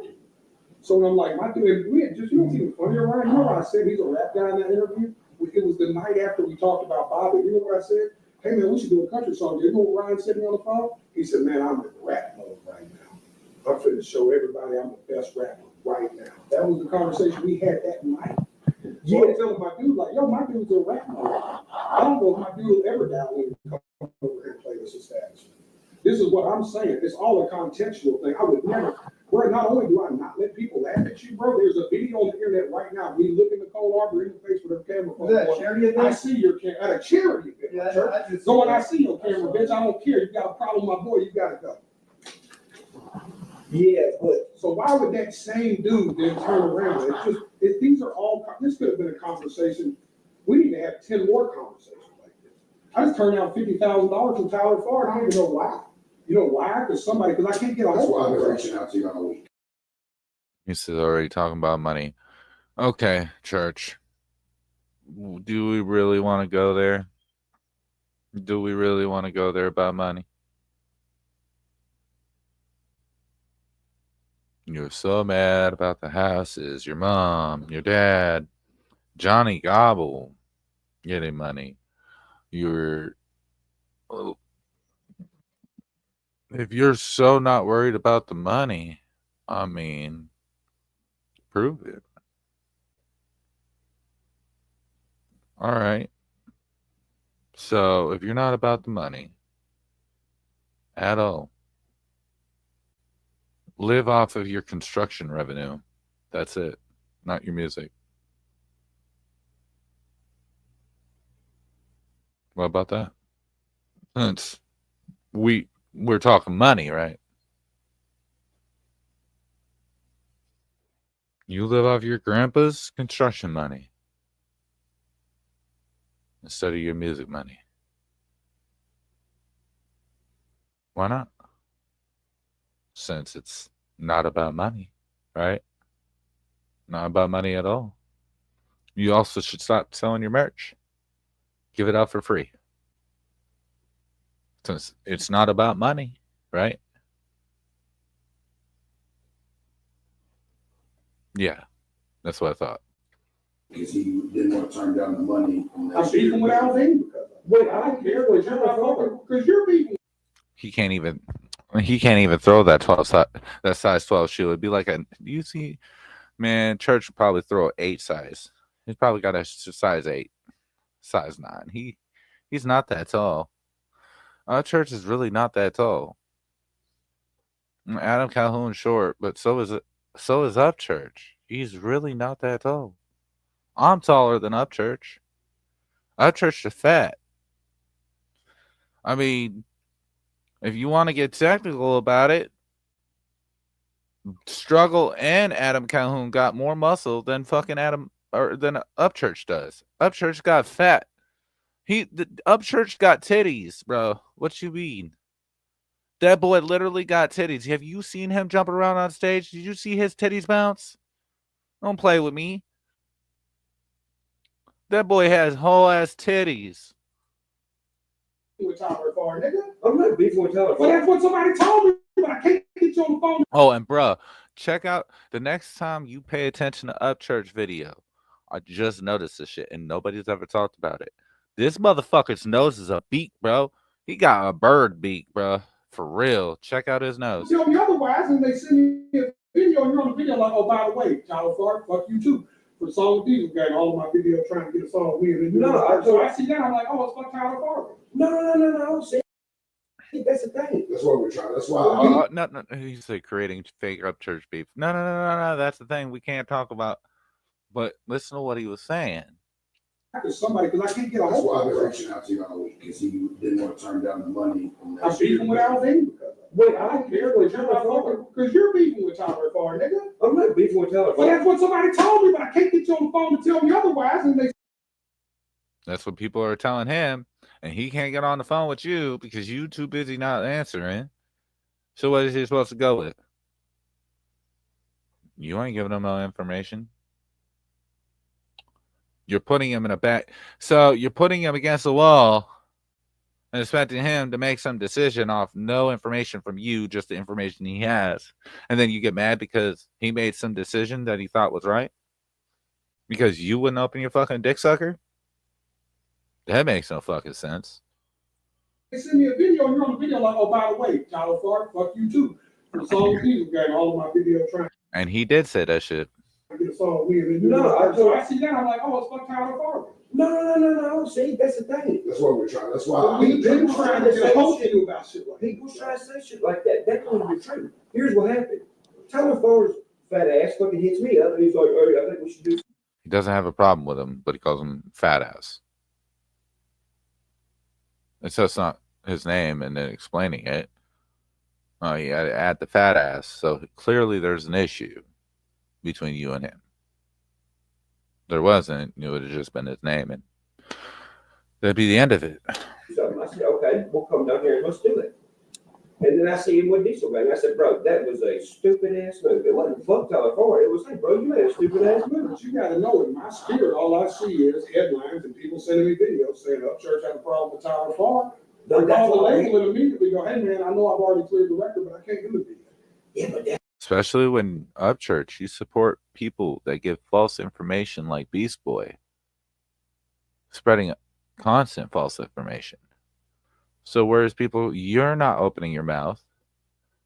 So when I'm like, my dude, you know what's even funnier, Ryan? You know what I said? He's a rap guy in that interview. It was the night after we talked about Bobby. You know what I said? Hey man, we should do a country song. You know what Ryan said to me on the phone? He said, man, I'm in rap mode right now. I'm finna show everybody I'm the best rapper right now. That was the conversation we had that night. So I'm telling my dude, like, yo, my dude's a rapper. I don't know if my dude will ever down when he come over here and play this establishment. This is what I'm saying. It's all a contextual thing. I would never, bro, not only do I not let people laugh at you, bro, there's a video on the internet right now. We look at Nicole Arbor in the face with her camera phone. Was that a charity event? I see your camera at a charity event. Yeah, church. I just- So when I see your camera, bitch, I don't care. You got a problem with my boy, you gotta go. Yeah, but So why would that same dude then turn around? It's just, these are all, this could have been a conversation. We need to have 10 more conversations like this. I just turned out $50,000 from Tyler Ford. I don't even know why. You know why? Because I can't get a That's hold why I've of been it. reaching out to you on a week. He's already talking about money. Okay, church. Do we really want to go there? Do we really want to go there about money? You're so mad about the houses, your mom, your dad, Johnny Gobble getting money. You're, well, if you're so not worried about the money, I mean, prove it. All right. So if you're not about the money at all, live off of your construction revenue. That's it, not your music. What about that? Since we're talking money, right? You live off your grandpa's construction money instead of your music money. Why not? Since it's not about money, right? Not about money at all. You also should stop selling your merch. Give it out for free. Since it's not about money, right? Yeah, that's what I thought. Because he didn't want to turn down the money. I'm beefing with Alvin because of it. Wait, I don't care because you're my fucker, because you're beefing. He can't even throw that that size 12 shoe. It'd be like you see, man, Church would probably throw an 8 size. He's probably got a size 8, size 9. He's not that tall. Church is really not that tall. Adam Calhoun's short, but so is Upchurch. He's really not that tall. I'm taller than Upchurch. Upchurch is fat. I mean, if you want to get technical about it, Struggle and Adam Calhoun got more muscle than fucking than Upchurch does. Upchurch got fat. Upchurch got titties, bro. What you mean? That boy literally got titties. Have you seen him jumping around on stage? Did you see his titties bounce? Don't play with me. That boy has whole ass titties. With Tyler Ford, nigga. I'm not beefing with Tyler. Well, that's what somebody told me, but I can't get you on the phone. Oh, and bro, check out the next time you pay attention to Upchurch video. I just noticed this shit, and nobody's ever talked about it. This motherfucker's nose is a beak, bro. He got a bird beak, bro. For real. Check out his nose. Tell me otherwise, and they send me a video, and you're on the video like, oh, by the way, Tyler Ford, fuck you too. For Song with Diesel Gang, all of my videos trying to get a song with me. No, so I see that, I'm like, oh, it's fuck Tyler Ford. No. See, that's the thing. That's what we're trying. That's why. No. He's like creating fake Upchurch beef. No. That's the thing we can't talk about. But listen to what he was saying. Because I can't get a That's hold why I've of been it. reaching out to you on a week because he didn't want to turn down the money. I'm beefing with Alvin because of it. Wait, I don't care because you're my fucker. Because you're beefing with Tyler Ford, nigga. I'm not beefing with Tyler. Well, that's what somebody told me, but I can't get you on the phone to tell me otherwise, and they That's what people are telling him. And he can't get on the phone with you because you too busy not answering. So what is he supposed to go with? You ain't giving him no information. You're putting him in a back. So you're putting him against the wall and expecting him to make some decision off no information from you, just the information he has. And then you get mad because he made some decision that he thought was right? Because you wouldn't open your fucking dick sucker? That makes no fucking sense. send me a video, and you're on the video like, oh, by the way, Tyler Ford, fuck you too. The song Jesus got all of my video trying And he did say that shit. to get a song with me. No, So I see that, I'm like, oh, it's fuck Tyler Farber. No. See, that's the thing. That's what we're trying, that's why. But we've been trying to get a hold of you about shit like that. People try to say shit like that. That couldn't be true. Here's what happened. Tyler Farber's fat ass fucking hits me up, and he's like, "Hey, I think we should do." He doesn't have a problem with him, but he calls him fat ass. And so it's not his name and then explaining it. Oh, you had to add the fat ass. So clearly there's an issue between you and him. There wasn't. It would have just been his name, and that'd be the end of it. Something. I said, "Okay, we'll come down here and let's do it." And then I see him with Dieselbag. I said, "Bro, that was a stupid ass move. It wasn't fuck Tyler Farber. It was, hey, bro, you made a stupid ass move." But you gotta know, in my spirit, all I see is headlines and people sending me videos saying, "Up Church had a problem with Tyler Farber." I call the label and immediately go, "Hey man, I know I've already cleared the record, but I can't do the video." Yeah, but that, Especially when Upchurch, you support people that give false information like Beast Boy, spreading constant false information. So whereas people, you're not opening your mouth,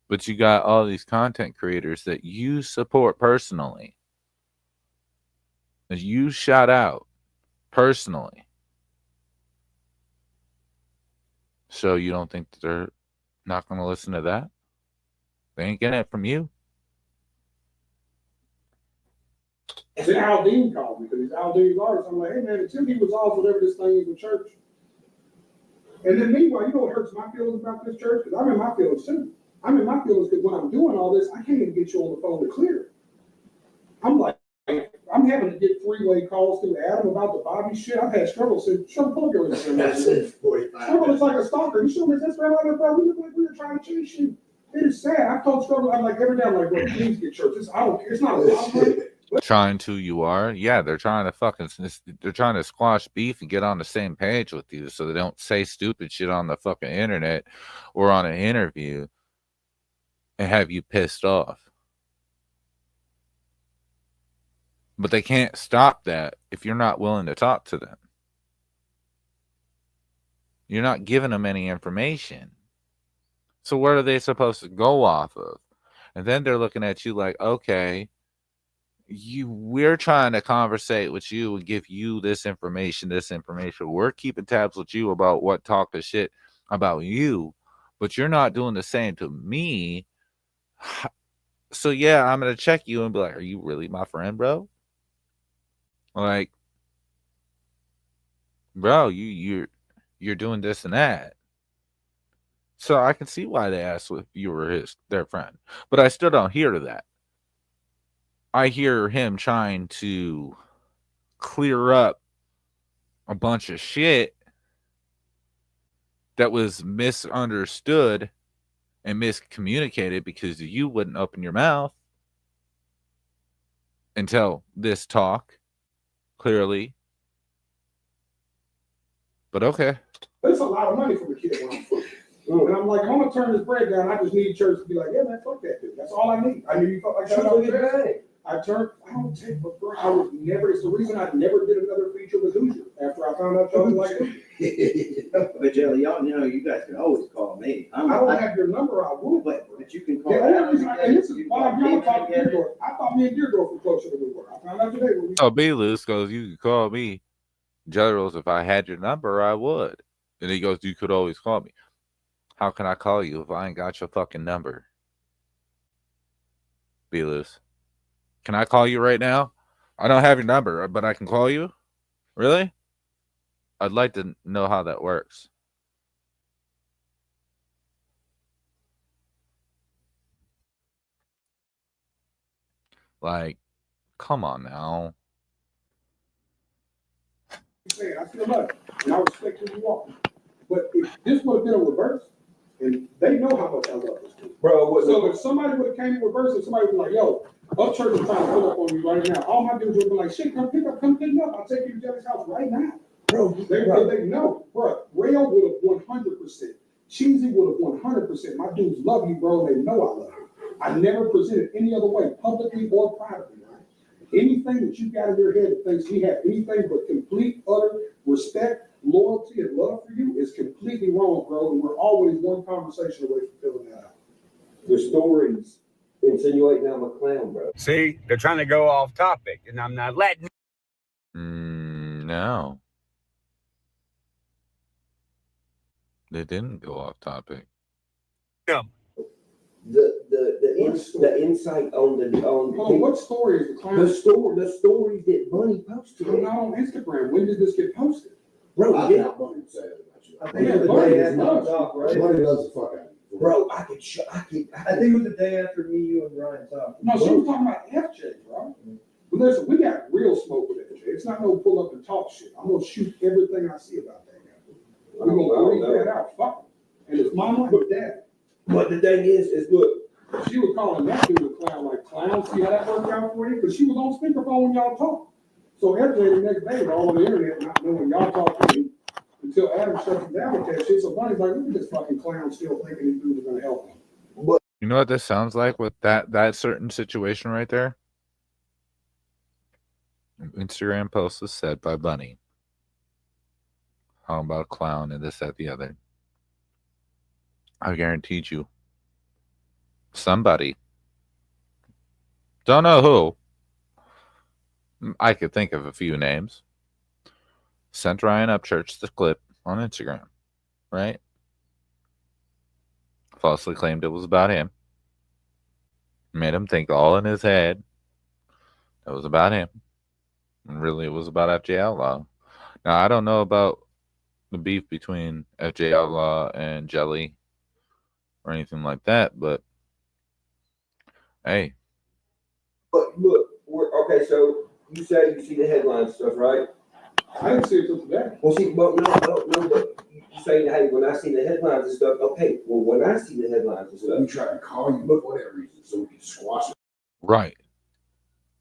but you got all these content creators that you support personally, that you shout out personally. So you don't think that they're not going to listen to that? They ain't getting it from you. Then Aldean called me because he's Aldean's artist. I'm like, "Hey man, until he resolves whatever this thing is with church." And then meanwhile, you know what hurts my feelings about this church? Because I'm in my feelings too. I'm in my feelings because when I'm doing all this, I can't even get you on the phone to clear it. I'm like, I'm having to get three-way calls through Adam about the Bobby shit. I've had struggles since Struggle is like a stalker. You show me this man like, bro, we look like we were trying to chase you. It is sad. I've told Struggle, I'm like every day, I'm like, bro, please get church. I don't care. It's not a problem. Trying to, you are. Yeah, they're trying to squash beef and get on the same page with you so they don't say stupid shit on the fucking internet or on an interview and have you pissed off. But they can't stop that if you're not willing to talk to them. You're not giving them any information. So what are they supposed to go off of? And then they're looking at you like, okay, we're trying to conversate with you and give you this information. We're keeping tabs with you about what talk of shit about you, but you're not doing the same to me. So yeah, I'm gonna check you and be like, are you really my friend, bro? Like, bro, you're doing this and that. So I can see why they asked if you were their friend, but I still don't hear to that. I hear him trying to clear up a bunch of shit that was misunderstood and miscommunicated because you wouldn't open your mouth and tell this talk clearly. But okay. But it's a lot of money for the kid when I'm full. And I'm like, I'm gonna turn this bread down. I just need church to be like, yeah, man, fuck that dude. That's all I need. I knew you felt like that. I don't take, but bro, I was never, it's the reason I never did another feature with Hoosier after I found out y'all was like Hoosier. But Jelly, y'all, you guys can always call me. I don't have your number, I would. But you can call. The only reason and this is why I'm talking to Deardorff. I thought me and Deardorff were closer than we were. I found out today when we. Oh, B Loose goes, you could call me. Jelly Rolls, if I had your number, I would. And he goes, you could always call me. How can I call you if I ain't got your fucking number? B Loose. Can I call you right now? I don't have your number, but I can call you? Really? I'd like to know how that works. Like, come on now. I feel like, and I respect who you are. But if this would have been a reverse, and they know how much I love this dude. bro. So if somebody would have came in reverse and somebody was like, yo, Up Church is trying to pull up on you right now. All my dudes would be like, shit, come pick me up. I'll take you to Jelly's house right now. Bro, They know, bro. Rayo would have 100%. Cheesy would have 100%. My dudes love you, bro. And they know I love you. I never presented any other way, publicly or privately, right? Anything that you got in your head that thinks we have anything but complete, utter respect, loyalty, and love for you is completely wrong, bro. And we're always one conversation away from filling that out. the stories insinuating I'm a clown, bro. See, they're trying to go off topic, and I'm not letting. No. They didn't go off topic. The insight on Oh, what story is the clown? the stories that Bunny posted. They're not on Instagram. When did this get posted? Bro, I yeah, got money to say it about you. I think Yeah, it was the Bunny day is after nuts. the talk, right? Money does the fuck out of you. bro, I I think it was the day after me, you, and Ryan talked. No, she was talking about FJ, bro. But listen, we got real smoke with FJ. It's not no pull up and talk shit. I'm gonna shoot everything I see about that guy. I'm gonna breathe that out. Fuck him. And it's mama and dad. But the thing is look, She was calling that dude a clown, like clown. See how that worked out for you? Because she was on speakerphone when y'all talked. So FJ the next day was all on the internet, not knowing y'all talked to me until Adam shut him down with that shit. So Bunny's like, look at this fucking clown still thinking this dude was gonna help him. You know what this sounds like with that certain situation right there? An Instagram post was said by Bunny. How about clown and this, that, the other? I guaranteed you. Somebody. Don't know who. I could think of a few names. Sent Ryan Upchurch the clip on Instagram. Right? Falsely claimed it was about him. Made him think all in his head it was about him. And really, it was about FJ Outlaw. Now, I don't know about the beef between FJ Outlaw and Jelly or anything like that, but hey. But look, okay, so you say you see the headline stuff, right? I didn't see it till today. Well, see, but no, but you say, hey, when I see the headlines and stuff, okay, well, when I see the headlines and So stuff, we try to call you for that reason, so we can squash it. Right.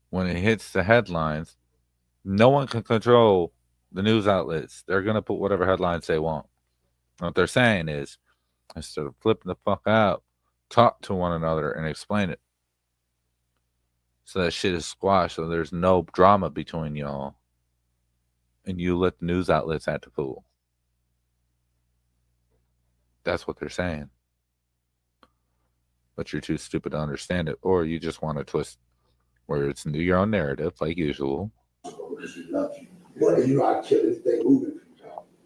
When it hits the headlines, no one can control the news outlets. They're going to put whatever headlines they want. What they're saying is, instead of flipping the fuck out, talk to one another and explain it. So that shit is squashed, so there's no drama between y'all. And you let the news outlets act a fool. That's what they're saying. But you're too stupid to understand it, or you just want to twist where it's your own narrative, like usual. Because we love you. But you know, I kill this thing moving.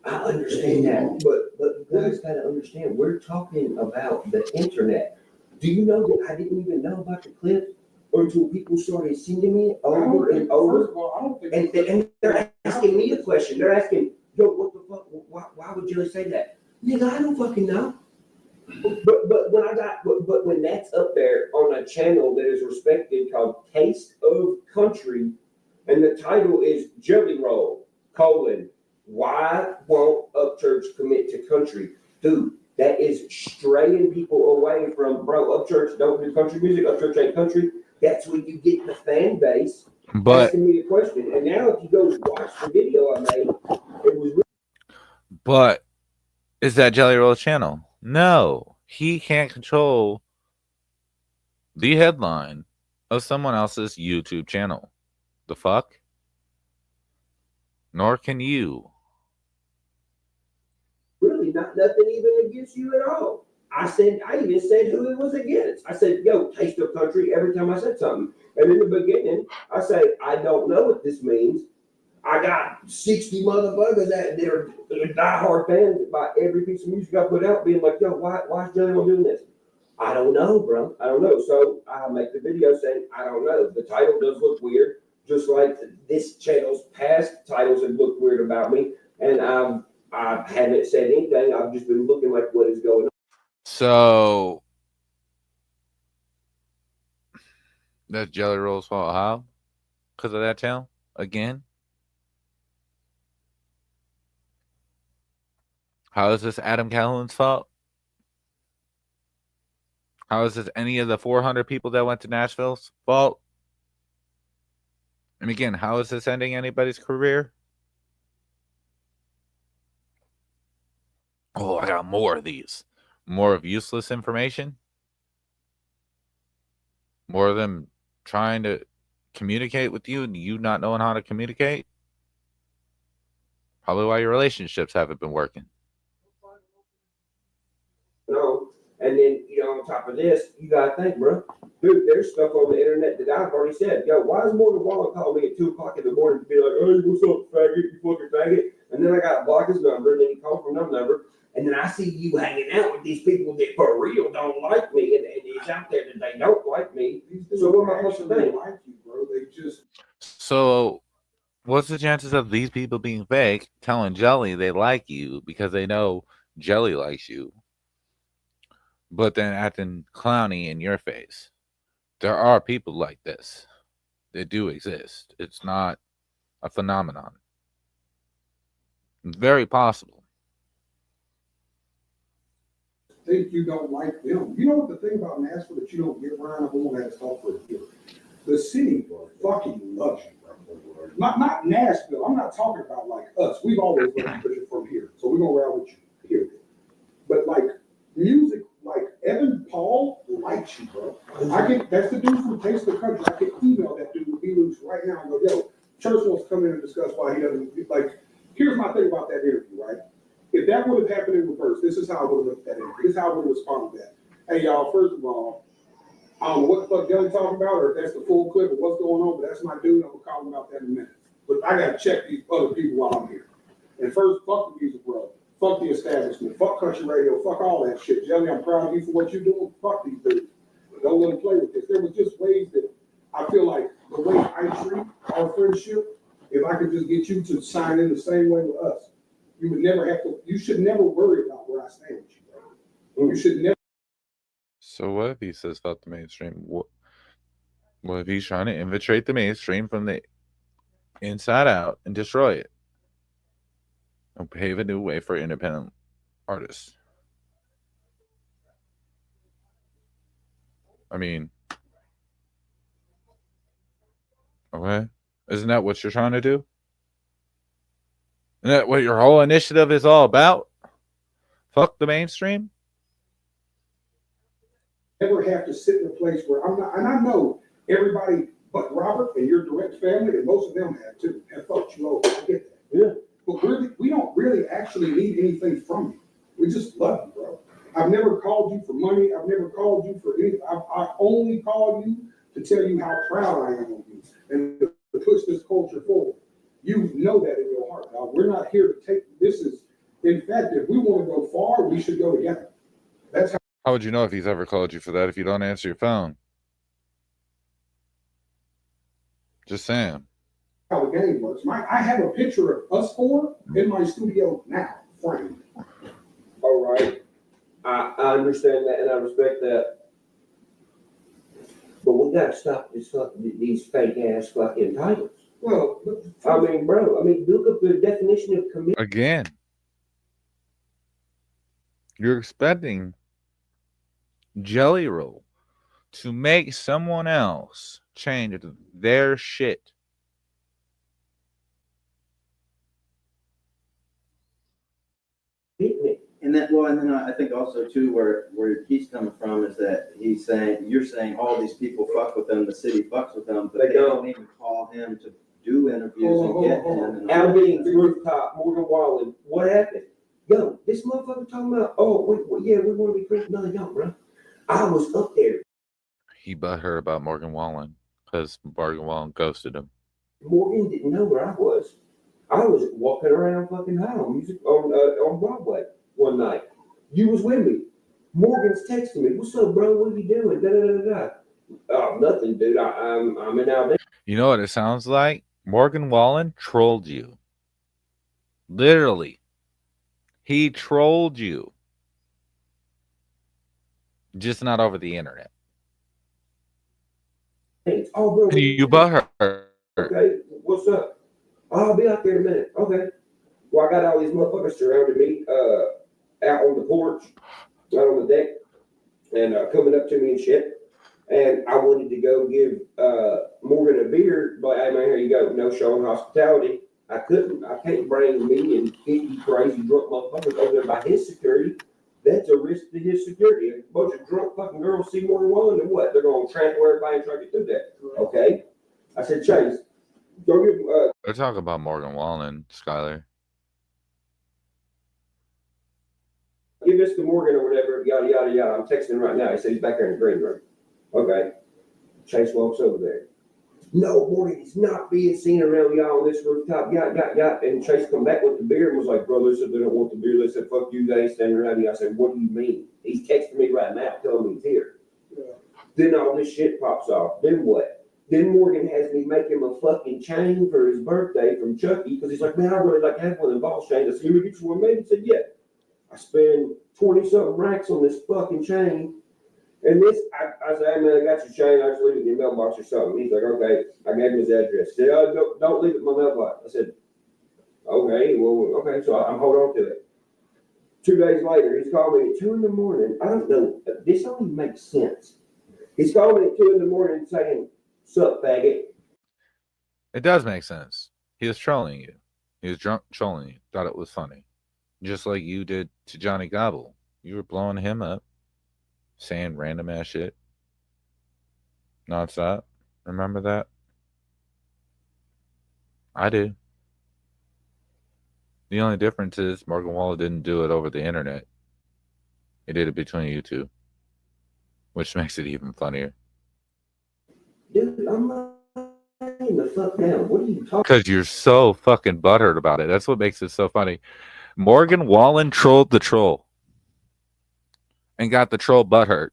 I understand that, but you guys gotta understand, we're talking about the internet. Do you know that I didn't even know about the clip until people started sending me over and First over? of all, I don't think. And they're asking me the question. They're asking, yo, what the fuck? Why would Jelly say that? Nigga, I don't fucking know. But when that's up there on a channel that is respected called Taste of Country, and the title is Jelly Roll, why won't Upchurch commit to country? Dude, that is straying people away from, bro, Upchurch don't do country music, Upchurch ain't country. That's when you get the fan base But asking me the question. And now if you go watch the video I made, it was But is that Jelly Roll's channel? No. He can't control the headline of someone else's YouTube channel. The fuck? Nor can you. really nothing even against you at all. I even said who it was against. I said, yo, Taste of Country every time I said something. And in the beginning, I say, I don't know what this means. I got 60 motherfuckers that they're diehard fans by every piece of music I put out, being like, yo, why is Jelly Roll doing this? I don't know, bro. I don't know. So I make the video saying, I don't know. The title does look weird, just like this channel's past titles have looked weird about me. And I haven't said anything. I've just been looking like what is going on. So that's Jelly Roll's fault. How? Because of that channel? Again? How is this Adam Calhoun's fault? How is this any of the 400 people that went to Nashville's fault? And again, how is this ending anybody's career? Oh, I got more of these. More of useless information. More of them trying to communicate with you and you not knowing how to communicate. Probably why your relationships haven't been working. No. And then, on top of this, you gotta think, bro. Dude, there's stuff on the internet that I've already said. Yo, why is Morgan Wallen calling me at 2 o'clock in the morning to be like, hey, what's up, faggot, you fucking faggot? And then I gotta block his number, and then he called from another number. And then I see you hanging out with these people that for real don't like me, and it's out there that they don't like me. So what am I supposed to think? Like you, bro. They just So, what's the chances of these people being fake, telling Jelly they like you because they know Jelly likes you, but then acting clowny in your face? There are people like this. They do exist. It's not a phenomenon. Very possible. think you don't like them. You know what the thing about Nashville that you don't get around? I've only had to talk for a year. The city fucking loves you, bro. Not Nashville. I'm not talking about like us. We've always loved you because you're from here. So we're gonna ride with you, period. But like music, like Evan Paul likes you, bro. That's the dude from Taste the Country. I can email that dude with B-Loose right now and go, yo, Church wants to come in and discuss why he doesn't like. Here's my thing about that interview, right? If that would have happened in reverse, this is how I would have looked at that interview. This is how I would have responded to that. Hey, y'all, first of all, I don't know what the fuck Jelly talking about, or if that's the full clip of what's going on, but that's my dude. I'm gonna call him about that in a minute. But I gotta check these other people while I'm here. And first, fuck the music world. Fuck the establishment. Fuck country radio. Fuck all that shit. Jelly, I'm proud of you for what you're doing. Fuck these dudes. Don't let them play with this. There was just ways that I feel like the way I treat our friendship, if I could just get you to sign in the same way with us, you would never have to, you should never worry about where I stand with you, bro. You should never. So what if he says fuck the mainstream? What if he's trying to infiltrate the mainstream from the inside out and destroy it? And pave a new way for independent artists. I mean, okay. Isn't that what you're trying to do? Isn't that what your whole initiative is all about? Fuck the mainstream? Never have to sit in a place where I'm not, and I know everybody but Robert and your direct family, and most of them have too, have fucked you over. I get that. Yeah. But we don't really actually need anything from you. We just love you, bro. I've never called you for money. I've never called you for anything. I only called you to tell you how proud I am of you and to push this culture forward. You know that in your heart, dog. We're not here to take, this is, in fact, if we want to go far, we should go together. That's How would you know if he's ever called you for that if you don't answer your phone? Just saying. how the game works. I have a picture of us four in my studio now, framed. All right. I understand that and I respect that. But we gotta stop these fake ass fucking titles. Well, I mean, bro, look up the definition of community. Again, you're expecting Jelly Roll to make someone else change their shit. And then I think also too, where he's coming from is that you're saying all these people fuck with him, the city fucks with him, but they don't even call him to do interviews and get him. Albany Rooftop, Morgan Wallen, what happened? Yo, this motherfucker talking about, we want to be friends. No, they don't, bro. I was up there. He butthurt about Morgan Wallen because Morgan Wallen ghosted him. Morgan didn't know where I was. I was walking around fucking high on music on Broadway one night. You was with me. Morgan's texting me. What's up, bro? What are you doing? Da, da, da, da. Oh, nothing, dude. I'm in Alabama. You know what it sounds like? Morgan Wallen trolled you. Literally. He trolled you. Just not over the internet. Oh, bro. You butthurt. Okay, what's up? I'll be out there in a minute. Okay. Well, I got all these motherfuckers surrounding me, out on the porch, out on the deck, and coming up to me and shit. And I wanted to go give Morgan a beer, but hey man, here you go. No showing hospitality. I couldn't. I can't bring me and 50 crazy drunk motherfuckers over there by his security. That's a risk to his security. A bunch of drunk fucking girls see Morgan Wallen, and what? They're gonna trample everybody and try to get through that. Okay. I said, Chase, go give They're talking about Morgan Wallen, Skyler. give Mr. Morgan or whatever, yada, yada, yada. I'm texting him right now. He said he's back there in the green room. Okay. Chase walks over there. No, Morgan, he's not being seen around y'all on this rooftop. Got. And Chase come back with the beer and was like, bro, they said they don't want the beer. They said, fuck you, they ain't standing around you. I said, what do you mean? He's texting me right now, telling me he's here. Yeah. Then all this shit pops off. Then what? Then Morgan has me make him a fucking chain for his birthday from Chucky because he's like, man, I really like to have one of them ball chains. I said, you get you one made? He said, yeah. I spend 20-something racks on this fucking chain. And this, I said, hey, man, I got your chain. I just leave it in your mailbox or something. He's like, okay. I gave him his address. He said, oh, don't leave it in my mailbox. I said, okay, well, okay. So I'm holding on to it. 2 days later, he's called me at 2 a.m. I don't know. This only makes sense. He's calling me at 2 a.m. saying, sup, faggot. It does make sense. He was trolling you. He was drunk trolling you. Thought it was funny. Just like you did to Johnny Gobble. You were blowing him up. Saying random ass shit. Nonstop. Remember that? I do. The only difference is Morgan Wallen didn't do it over the internet. He did it between you two. Which makes it even funnier. Dude, I'm laying the fuck down. What are you talking? Because you're so fucking butthurt about it. That's what makes it so funny. Morgan Wallen trolled the troll. And got the troll butthurt.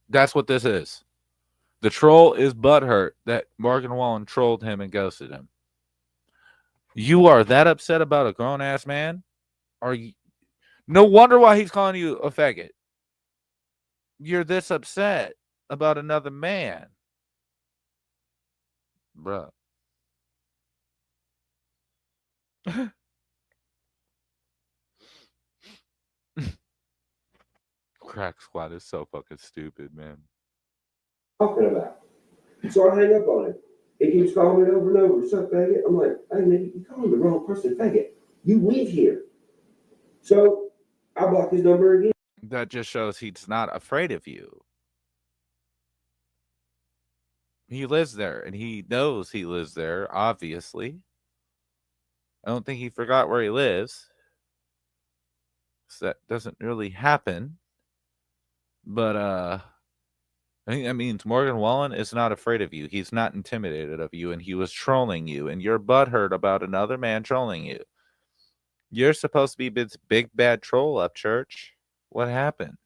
That's what this is. The troll is butthurt that Morgan Wallen trolled him and ghosted him. You are that upset about a grown-ass man? Are you? No wonder why he's calling you a faggot. You're this upset about another man. Bruh. Crack Squad is so fucking stupid, man. Talking about? So I hang up on him. He keeps calling me over and over. What's up, faggot? I'm like, hey, man, you calling the wrong person, faggot. You live here. So I block his number again. That just shows he's not afraid of you. He lives there, and he knows he lives there, obviously. I don't think he forgot where he lives. So that doesn't really happen. But I think that means Morgan Wallen is not afraid of you. He's not intimidated of you, and he was trolling you, and you're butthurt about another man trolling you. You're supposed to be this big bad troll up church. What happened?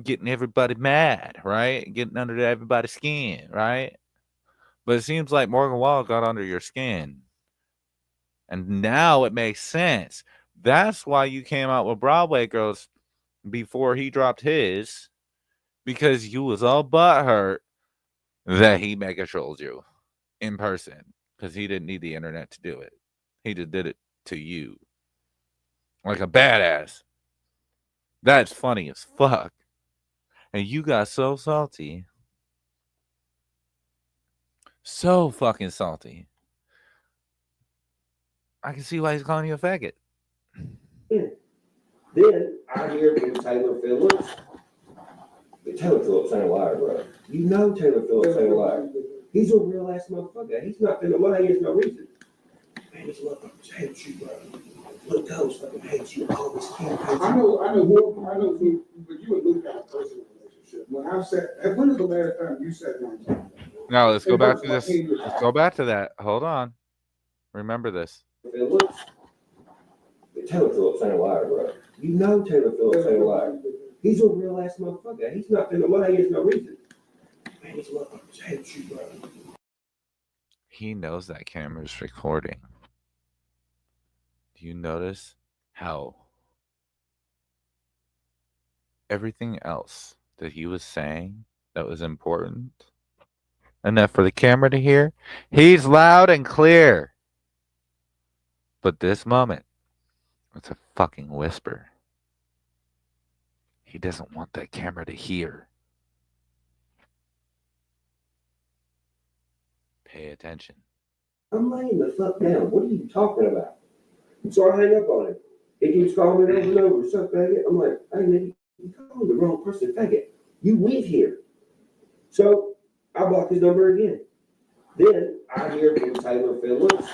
Getting everybody mad, right? Getting under everybody's skin, right? But it seems like Morgan Wallen got under your skin. And now it makes sense. That's why you came out with Broadway Girls before he dropped his, because you was all butthurt that he mega trolled you in person, because he didn't need the internet to do it. He just did it to you like a badass. That's funny as fuck. And you got so salty. So fucking salty. I can see why he's calling you a faggot. Then I hear from Taylor Phillips. Taylor Phillips ain't a liar, bro. You know Taylor Phillips ain't a liar. He's a real ass motherfucker. He's not finna lie. He has no reason. Man, this motherfucker hates you, bro. Luke Combs fucking hates you. All this camp hates you. I know, who, but you and Luke got a personal relationship. When is the last time you sat down? Now let's go back to this. Let's go back to that. Hold on. Remember this. Phillips. Taylor Phillips ain't a liar, bro. You know Taylor Phillips ain't a liar. He's a real ass motherfucker. He's not finna lie. He has no reason. Man, this motherfucker hates you, bro. He knows that camera's recording. Do you notice how everything else that he was saying that was important enough for the camera to hear, he's loud and clear. But this moment, it's a fucking whisper. He doesn't want that camera to hear. Pay attention. I'm laying the fuck down. What are you talking about? So I hang up on him. He keeps calling me over and over. What's up, faggot? I'm like, hey, man, you calling the wrong person, faggot. You live here. So I block his number again. Then I hear from Taylor Phillips.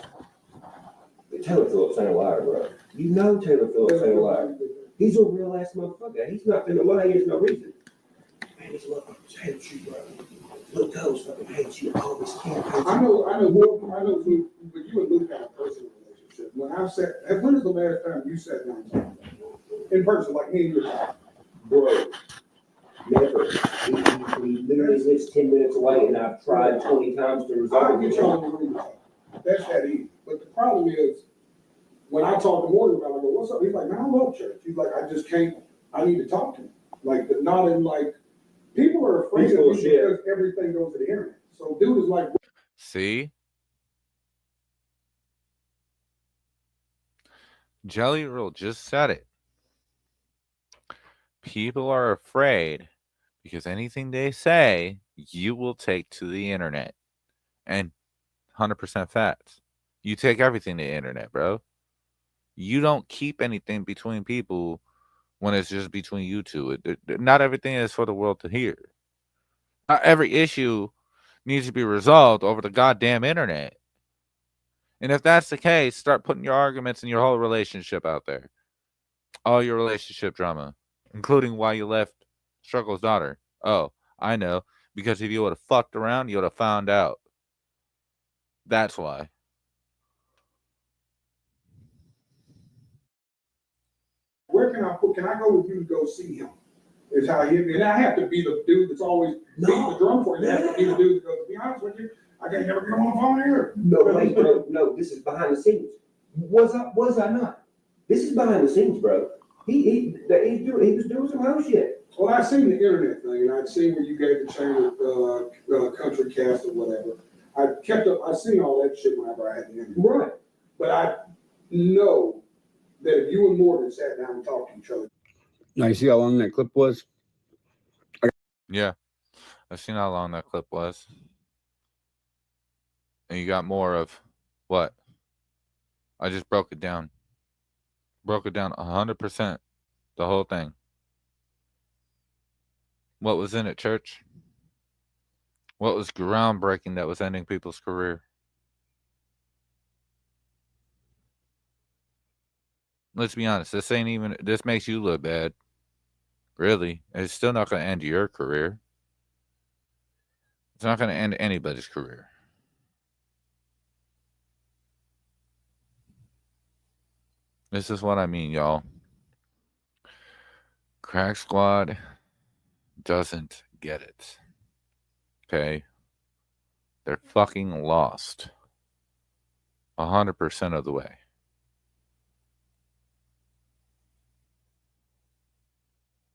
Taylor Phillips ain't a liar, bro. You know Taylor Phillips ain't a liar. He's a real ass motherfucker. He's not gonna lie. There's no reason. Man, these motherfuckers hate you, bro. Luke Combs fucking hates you. All this camp hates I you. know, Luke, but you and Luke have a personal relationship. When is the last time you sat down and talked in person, like me and you? Bro, never. He literally lives 10 minutes away, and I've tried 20 times to I resolve get it. y'all in the room. That's that easy. But the problem is, when I talk to Morgan about it, I go, what's up? He's like, man, I love church. He's like, I just can't, I need to talk to him. Like, but not in like, people are afraid He's of full me of shit. because everything goes to the internet. So dude is like, See? Jelly Roll just said it. People are afraid because anything they say, you will take to the internet. And 100% facts. You take everything to the internet, bro. You don't keep anything between people when it's just between you two. Not everything is for the world to hear. Not every issue needs to be resolved over the goddamn internet. And if that's the case, start putting your arguments and your whole relationship out there. All your relationship drama, including why you left Struggle's daughter. Oh, I know. Because if you would have fucked around, you would have found out. That's why. where can I go with you to go see him? Is how he, and I have to be the dude that's always beating the drum for you. I have to be the dude that goes, to be honest with you, I can't never get him on the phone here. No, wait, bro. No, this is behind the scenes. Was I not? This is behind the scenes, bro. He was doing some whole shit. Well, I seen the internet thing, and I'd seen where you gave the channel Country Cast or whatever. I seen all that shit whenever I had the internet. Right. But I know that if you and Morgan sat down and talked to each other. Now you see how long that clip was? Yeah. I've seen how long that clip was. And you got more of what? I just broke it down. Broke it down 100%. The whole thing. What was in it, church? What was groundbreaking that was ending people's career? Let's be honest. This makes you look bad. Really. It's still not going to end your career. It's not going to end anybody's career. This is what I mean, y'all. Crack Squad doesn't get it. Okay? They're fucking lost. 100% of the way.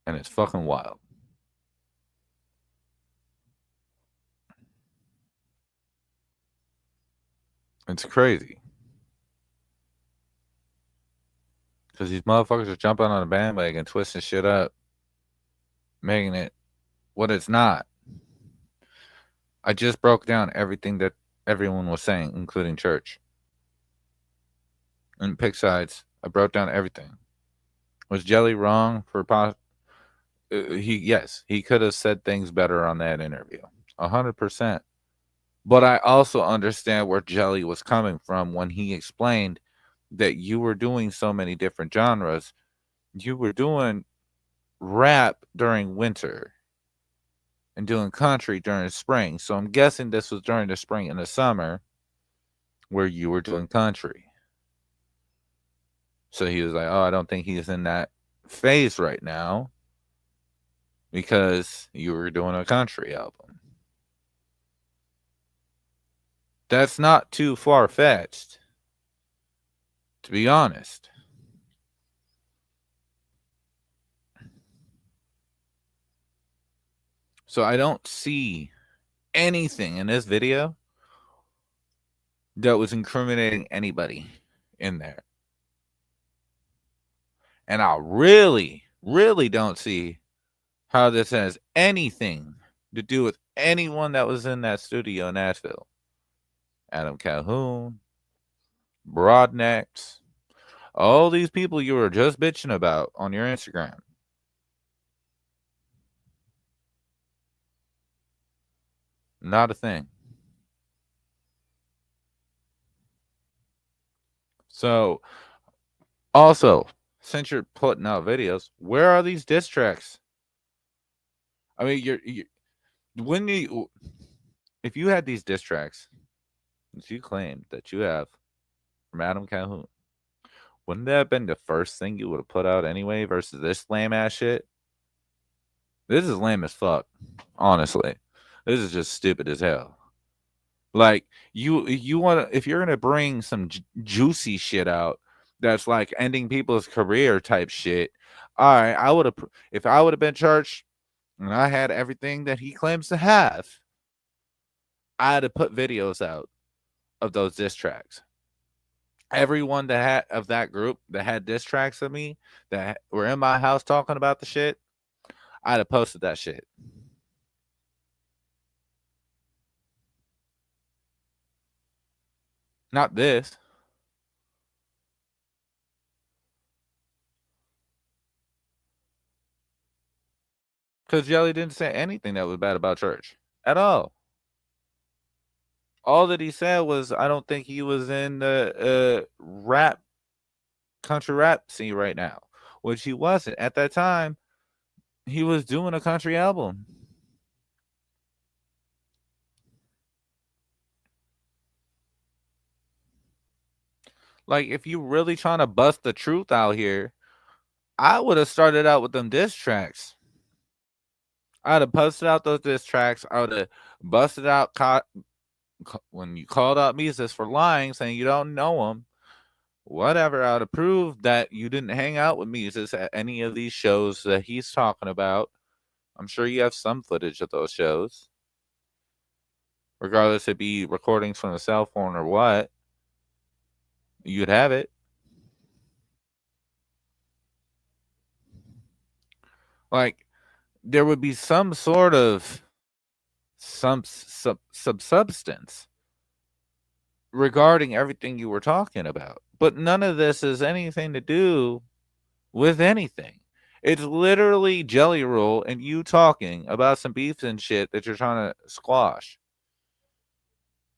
And it's fucking wild. It's crazy. Because these motherfuckers are jumping on a bandwagon, twisting shit up, making it what it's not. I just broke down everything that everyone was saying, including church. And pick sides. I broke down everything. Was Jelly wrong for yes, he could have said things better on that interview. 100%. But I also understand where Jelly was coming from when he explained that you were doing so many different genres. You were doing rap during winter and doing country during spring. So I'm guessing this was during the spring and the summer where you were doing country. So he was like, oh, I don't think he's in that phase right now because you were doing a country album. That's not too far-fetched, to be honest. So I don't see anything in this video that was incriminating anybody in there. And I really, really don't see how this has anything to do with anyone that was in that studio in Nashville. Adam Calhoun, Broadnecks, all these people you were just bitching about on your Instagram. Not a thing. So, also, since you're putting out videos, where are these diss tracks? I mean, if you had these diss tracks that you claim that you have from Adam Calhoun, wouldn't that have been the first thing you would have put out anyway versus this lame ass shit? This is lame as fuck. Honestly. This is just stupid as hell. Like, you want to, if you're going to bring some juicy shit out that's like ending people's career type shit, all right, I would have, if I would have been charged and I had everything that he claims to have, I'd have put videos out of those diss tracks. Everyone that had of that group that had diss tracks of me that were in my house talking about the shit, I'd have posted that shit. Not this. Because Jelly didn't say anything that was bad about church at all. All that he said was, I don't think he was in the country rap scene right now, which he wasn't. At that time, he was doing a country album. Like, if you really trying to bust the truth out here, I would have started out with them diss tracks. I'd have posted out those diss tracks. I would have busted out when you called out Mises for lying, saying you don't know him. Whatever, I would have proved that you didn't hang out with Mises at any of these shows that he's talking about. I'm sure you have some footage of those shows. Regardless, it be recordings from a cell phone or what. You'd have it. Like, there would be some sort of substance regarding everything you were talking about. But none of this has anything to do with anything. It's literally Jelly Roll and you talking about some beefs and shit that you're trying to squash.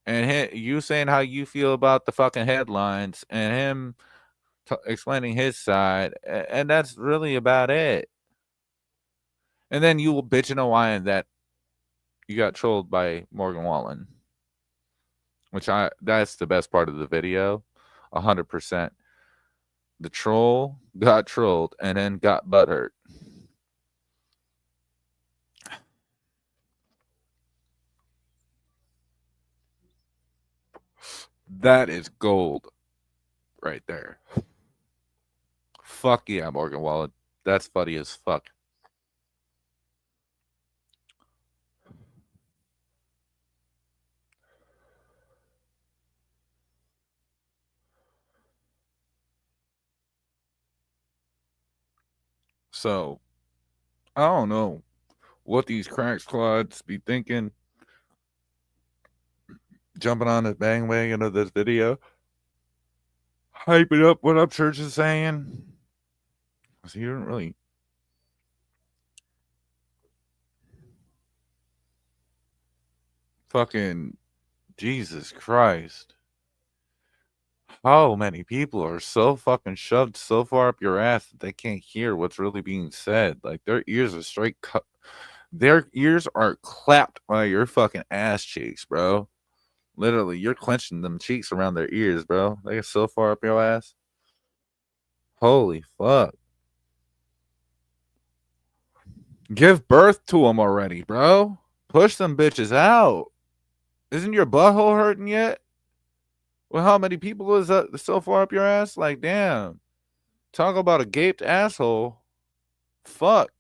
And you saying how you feel about the fucking headlines and him explaining his side. And that's really about it. And then you will bitch and whine that you got trolled by Morgan Wallen. That's the best part of the video. 100%. The troll got trolled and then got butthurt. That is gold right there. Fuck yeah, Morgan Wallen. That's funny as fuck. So, I don't know what these crack squads be thinking. Jumping on the bandwagon of this video. Hyping up what Up Church is saying. So you don't really. Fucking Jesus Christ. How many people are so fucking shoved so far up your ass that they can't hear what's really being said? Like, their ears are straight cut. Their ears are clapped by your fucking ass cheeks, bro. Literally, you're clenching them cheeks around their ears, bro. They get so far up your ass. Holy fuck. Give birth to them already, bro. Push them bitches out. Isn't your butthole hurting yet? Well, how many people is that so far up your ass? Like, damn. Talk about a gaped asshole. Fuck.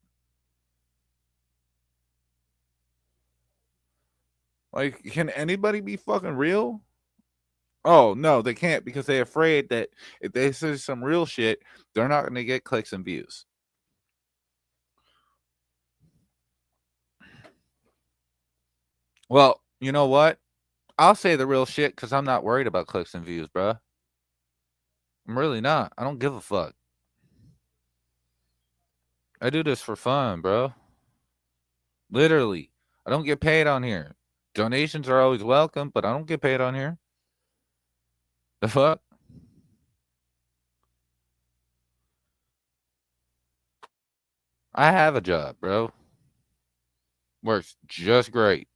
Like, can anybody be fucking real? Oh, no, they can't because they're afraid that if they say some real shit, they're not going to get clicks and views. Well, you know what? I'll say the real shit because I'm not worried about clicks and views, bro. I'm really not. I don't give a fuck. I do this for fun, bro. Literally. I don't get paid on here. Donations are always welcome, but I don't get paid on here. The fuck? I have a job, bro. Works just great.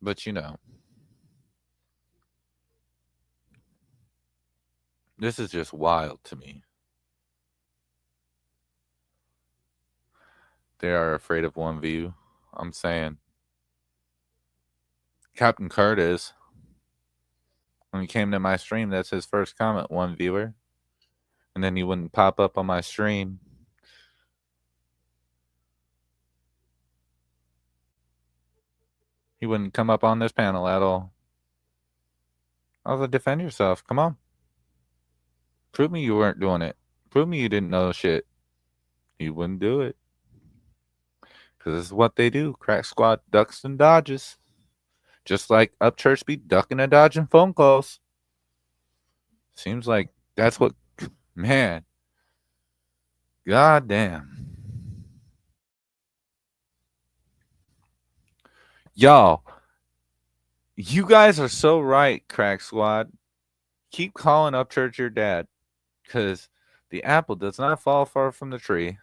But you know, this is just wild to me. They are afraid of one view. I'm saying Captain Kurt is. When he came to my stream, that's his first comment, one viewer. And then he wouldn't pop up on my stream. He wouldn't come up on this panel at all. I was like, defend yourself. Come on. Prove me you weren't doing it. Prove me you didn't know shit. He wouldn't do it. Because this is what they do. Crack Squad ducks and dodges. Just like Upchurch be ducking and dodging phone calls. Seems like that's what, man. God damn. Y'all, you guys are so right, Crack Squad. Keep calling Upchurch your dad. Because the apple does not fall far from the tree.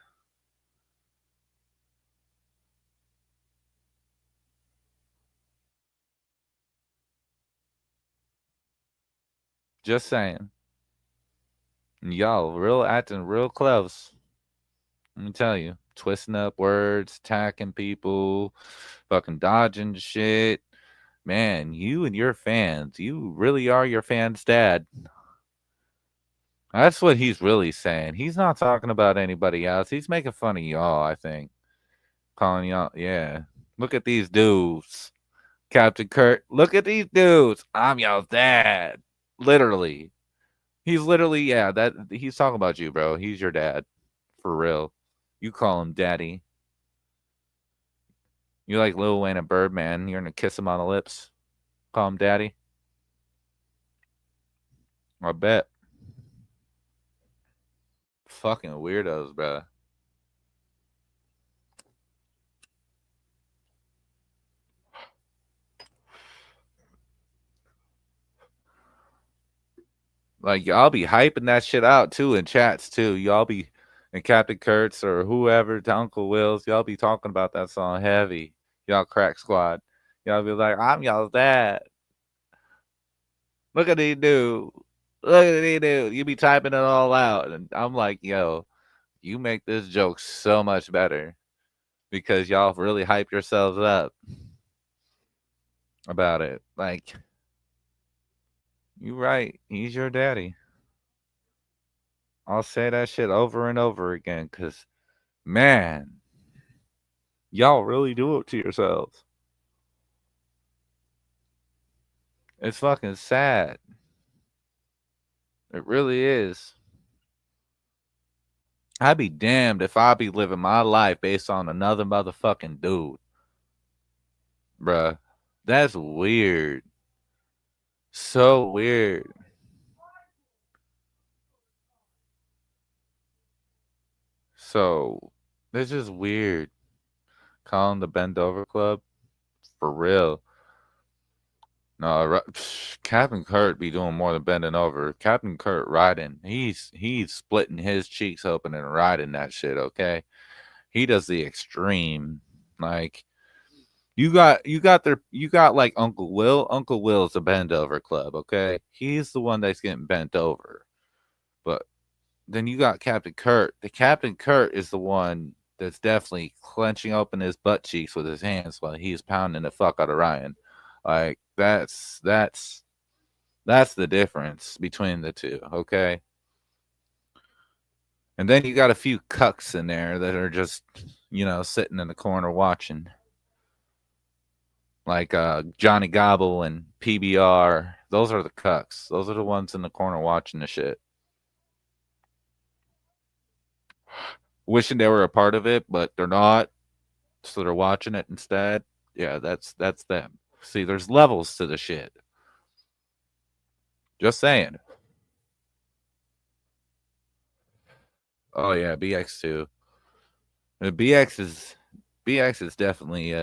Just saying. Y'all acting real close. Let me tell you. Twisting up words, attacking people, fucking dodging shit. Man, you and your fans, you really are your fans' dad. That's what he's really saying. He's not talking about anybody else. He's making fun of y'all, I think. Calling y'all, yeah. Look at these dudes. Captain Kurt, look at these dudes. I'm y'all's dad. Literally. He's literally, yeah, that he's talking about you, bro. He's your dad. For real. You call him daddy. You like Lil Wayne and Birdman. You're gonna kiss him on the lips. Call him daddy. I bet. Fucking weirdos, bro. Like, y'all be hyping that shit out, too, in chats, too. Y'all be, and Captain Kurtz or whoever, to Uncle Will's, y'all be talking about that song heavy. Y'all Crack Squad. Y'all be like, I'm y'all's dad. Look at these dudes. Look at these dudes. You be typing it all out. And I'm like, yo, you make this joke so much better. Because y'all really hype yourselves up about it. Like, you right. He's your daddy. I'll say that shit over and over again because, man, y'all really do it to yourselves. It's fucking sad. It really is. I'd be damned if I be living my life based on another motherfucking dude. Bruh, that's weird. So weird. So, this is weird. Calling the Bend Over Club? For real. No, Captain Kurt be doing more than bending over. Captain Kurt riding. He's splitting his cheeks open and riding that shit, okay? He does the extreme. Like, you got like Uncle Will. Uncle Will's a bend over club, okay? He's the one that's getting bent over. But then you got Captain Kurt. The Captain Kurt is the one that's definitely clenching open his butt cheeks with his hands while he's pounding the fuck out of Ryan. Like, that's the difference between the two, okay? And then you got a few cucks in there that are just, sitting in the corner watching. Like Johnny Gobble and PBR. Those are the cucks. Those are the ones in the corner watching the shit. Wishing they were a part of it, but they're not. So they're watching it instead. Yeah, that's them. See, there's levels to the shit. Just saying. Oh yeah, BX too. BX is definitely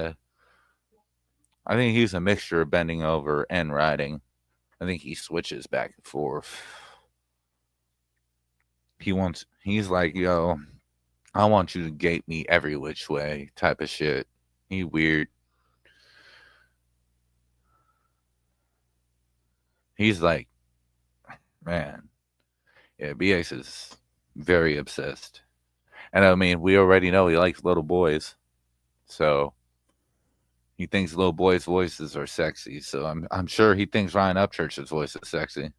I think he's a mixture of bending over and riding. I think he switches back and forth. He's like, yo, I want you to gate me every which way type of shit. He weird. He's like, man, yeah, BX is very obsessed. And I mean, we already know he likes little boys. So he thinks little boys' voices are sexy. So I'm sure he thinks Ryan Upchurch's voice is sexy.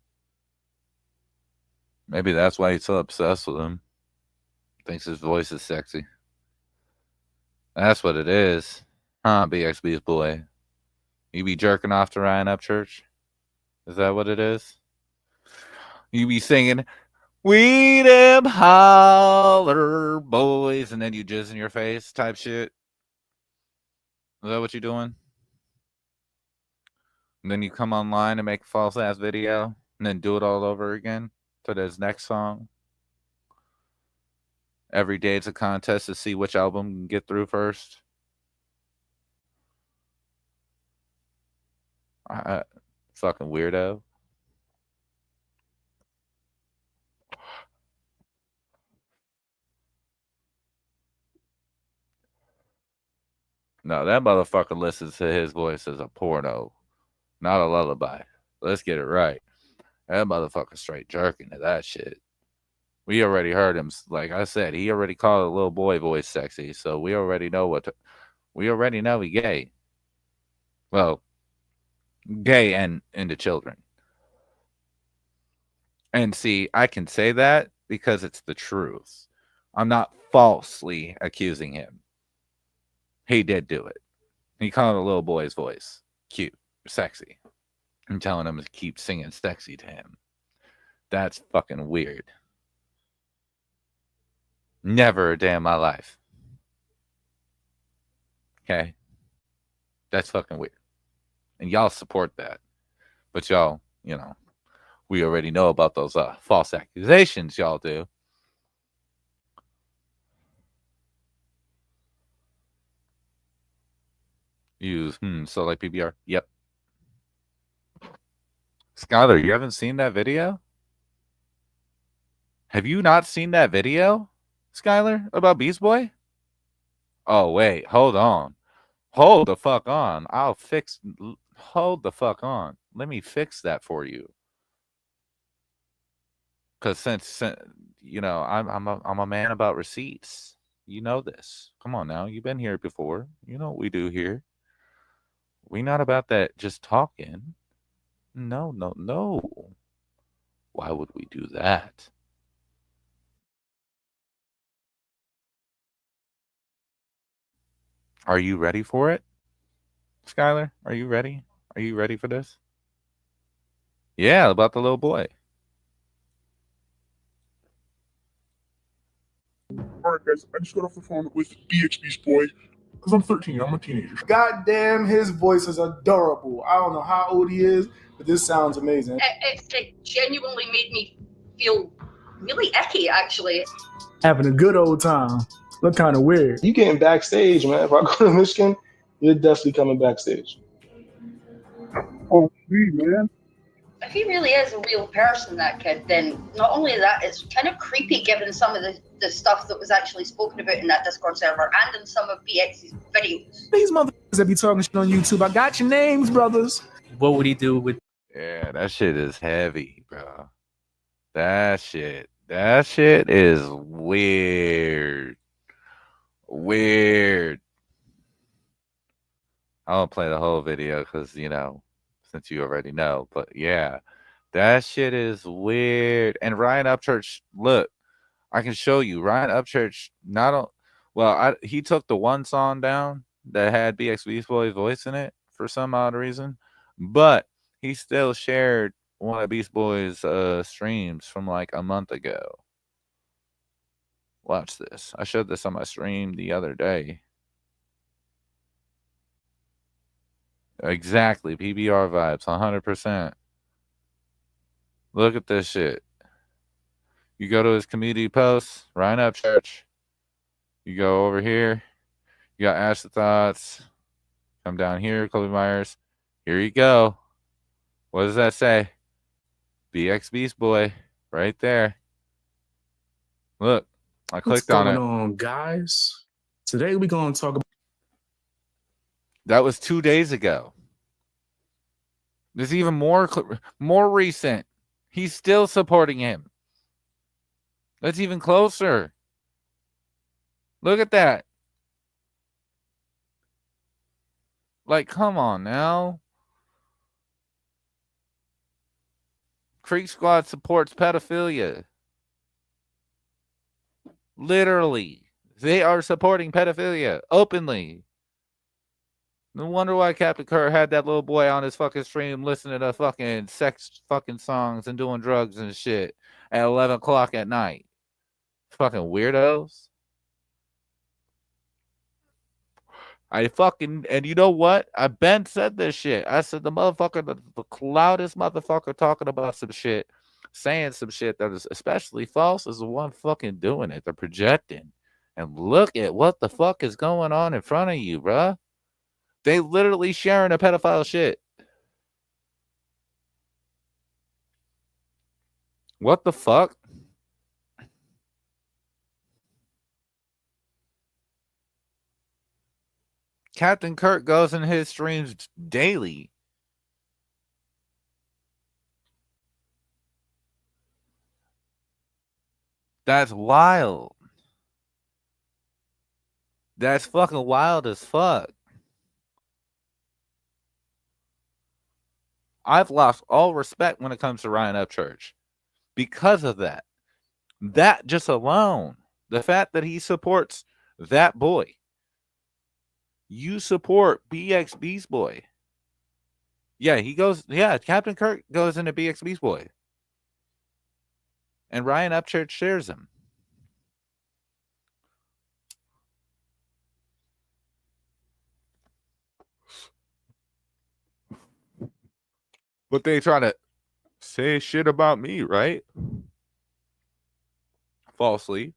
Maybe that's why he's so obsessed with him. Thinks his voice is sexy. That's what it is. Huh, BXB's boy. You be jerking off to Ryan Upchurch? Is that what it is? You be singing, "We them holler boys," and then you jizz in your face type shit? Is that what you're doing? And then you come online and make a false ass video and then do it all over again to this next song. Every day it's a contest to see which album can get through first. Fucking weirdo. No, that motherfucker listens to his voice as a porno, not a lullaby. Let's get it right. That motherfucker straight jerking to that shit. We already heard him. Like I said, he already called a little boy voice sexy. So we already know we already know he gay. Well, gay and into children. And see, I can say that because it's the truth. I'm not falsely accusing him. He did do it. He called a little boy's voice cute, sexy. I'm telling him to keep singing sexy to him. That's fucking weird. Never a day in my life. Okay? That's fucking weird. And y'all support that. But y'all, you know, we already know about those false accusations y'all do. Use, so like PBR? Yep. Skylar, you haven't seen that video? Have you not seen that video, Skylar, about Beast Boy? Oh, wait, hold on. Hold the fuck on. Hold the fuck on. Let me fix that for you. Because since you know, I'm a man about receipts. You know this. Come on now. You've been here before. You know what we do here. We not about that just talking. No, no, no. Why would we do that? Are you ready for it? Skylar, are you ready? Are you ready for this? Yeah, about the little boy. All right, guys, I just got off the phone with BXB's boy because I'm 13. I'm a teenager. God damn, his voice is adorable. I don't know how old he is, but this sounds amazing. It genuinely made me feel really icky, actually. Having a good old time. Look kind of weird. You getting backstage, man. If I go to Michigan, you're definitely coming backstage. Oh, man. If he really is a real person, that kid, then not only that, it's kind of creepy given some of the stuff that was actually spoken about in that Discord server and in some of BX's videos. These motherfuckers that be talking shit on YouTube, I got your names, brothers. What would he do with... Yeah, that shit is heavy, bro. That shit is weird. Weird. I won't play the whole video because, you know, since you already know. But yeah, that shit is weird. And Ryan Upchurch, look, I can show you. Ryan Upchurch, he took the one song down that had BXB's Boy's voice in it for some odd reason. But he still shared one of Beast Boy's streams from like a month ago. Watch this. I showed this on my stream the other day. Exactly. PBR vibes, 100%. Look at this shit. You go to his community posts, Ryan Upchurch. You go over here. You got Ash the Thoughts. Come down here, Kobe Myers. Here you go. What does that say? BX Beast Boy. Right there. Look. I What's clicked on going it. on, guys? Today we're going to talk about. That was 2 days ago. There's even more recent. He's still supporting him. That's even closer. Look at that. Like, come on now. Creek Squad supports pedophilia. Literally. They are supporting pedophilia openly. No wonder why Captain Kurt had that little boy on his fucking stream listening to fucking sex fucking songs and doing drugs and shit at 11 o'clock at night. Fucking weirdos. And you know what? I Ben said this shit. I said the motherfucker, the loudest motherfucker talking about some shit, saying some shit that is especially false is the one fucking doing it. They're projecting. And look at what the fuck is going on in front of you, bruh. They literally sharing a pedophile shit. What the fuck? Captain Kirk goes in his streams daily. That's wild. That's fucking wild as fuck. I've lost all respect when it comes to Ryan Upchurch because of that. That just alone, the fact that he supports that boy. You support BX Beast Boy. Yeah, Captain Kirk goes into BX Beast Boy. And Ryan Upchurch shares him. But they try to say shit about me, right? Falsely.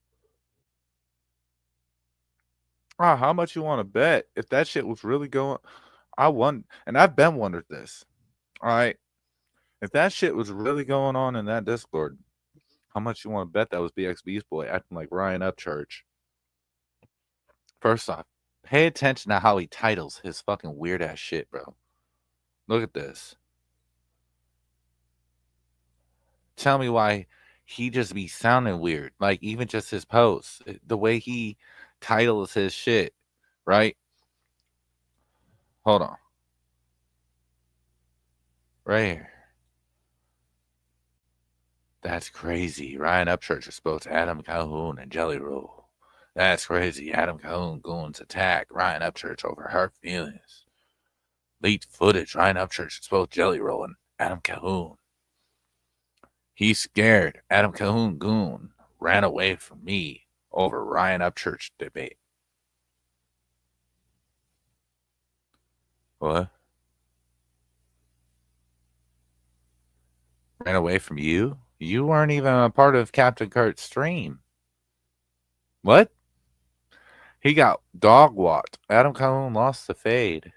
How much you want to bet if that shit was really going? And I've been wondered this. All right. If that shit was really going on in that Discord, how much you want to bet that was BX Beast Boy acting like Ryan Upchurch? First off, pay attention to how he titles his fucking weird ass shit, bro. Look at this. Tell me why he just be sounding weird. Like, even just his posts, the way he titles his shit, right? Hold on. Right here. That's crazy. Ryan Upchurch exposed Adam Calhoun and Jelly Roll. That's crazy. Adam Calhoun goons attack Ryan Upchurch over hurt feelings. Leaked footage. Ryan Upchurch exposed Jelly Roll and Adam Calhoun. He's scared. Adam Calhoun goon ran away from me over Ryan Upchurch debate. What? Ran away from you? You weren't even a part of Captain Kurt's stream. What? He got dog walked. Adam Calhoun lost the fade.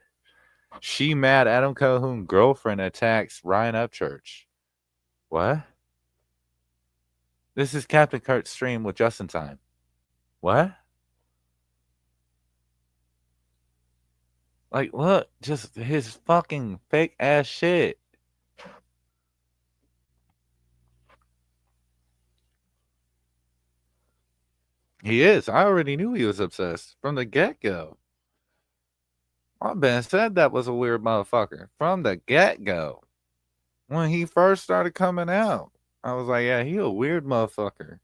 She mad Adam Calhoun girlfriend attacks Ryan Upchurch. What? This is Captain Kurt's stream with Justin Time. What? Like, look, just his fucking fake ass shit. He is. I already knew he was obsessed from the get-go. My Ben said that was a weird motherfucker from the get-go. When he first started coming out, I was like, yeah, he a weird motherfucker.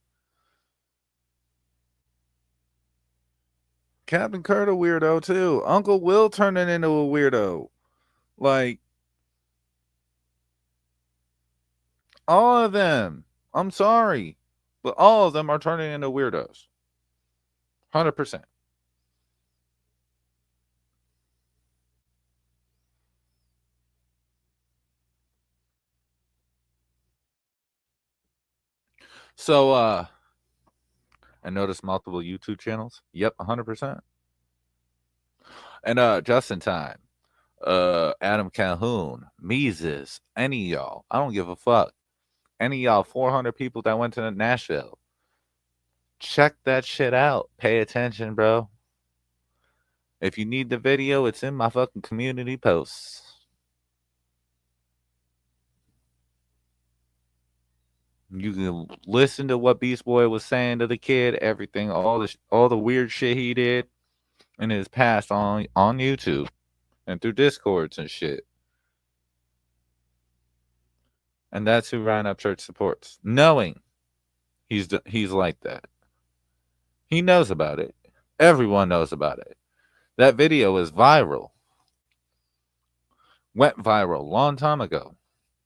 Captain Kurt a weirdo too. Uncle Will turning into a weirdo. Like, all of them. I'm sorry, but all of them are turning into weirdos. 100%. So, I noticed multiple YouTube channels. Yep, 100%. And just in time, Adam Calhoun, Mises, any of y'all, I don't give a fuck. Any of y'all 400 people that went to Nashville, check that shit out. Pay attention, bro. If you need the video, it's in my fucking community posts. You can listen to what Beast Boy was saying to the kid, everything, all the weird shit he did in his past on YouTube and through Discords and shit. And that's who Ryan Upchurch supports, knowing he's like that. He knows about it. Everyone knows about it. That video is viral. Went viral long time ago.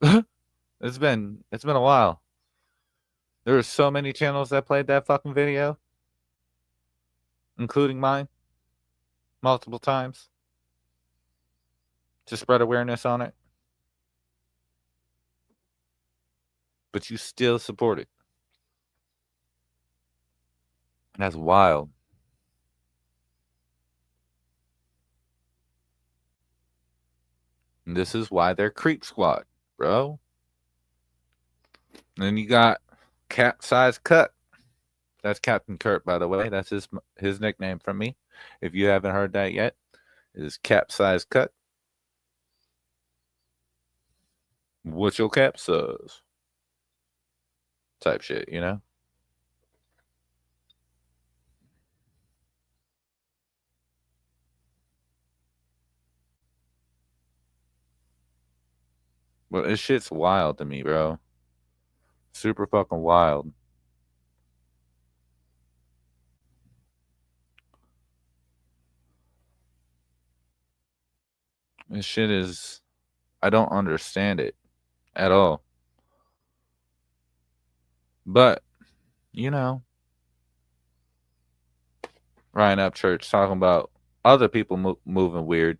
It's been a while. There are so many channels that played that fucking video, including mine, multiple times, to spread awareness on it. But you still support it. That's wild. And this is why they're Creep Squad, bro. And then you got Capsize Cut. That's Captain Kurt, by the way. That's his nickname from me. If you haven't heard that yet, it is Capsize Cut. What's your capsize? Type shit, you know? Well, this shit's wild to me, bro. Super fucking wild. This shit is... I don't understand it at all. But, you know, Ryan Upchurch talking about other people moving weird.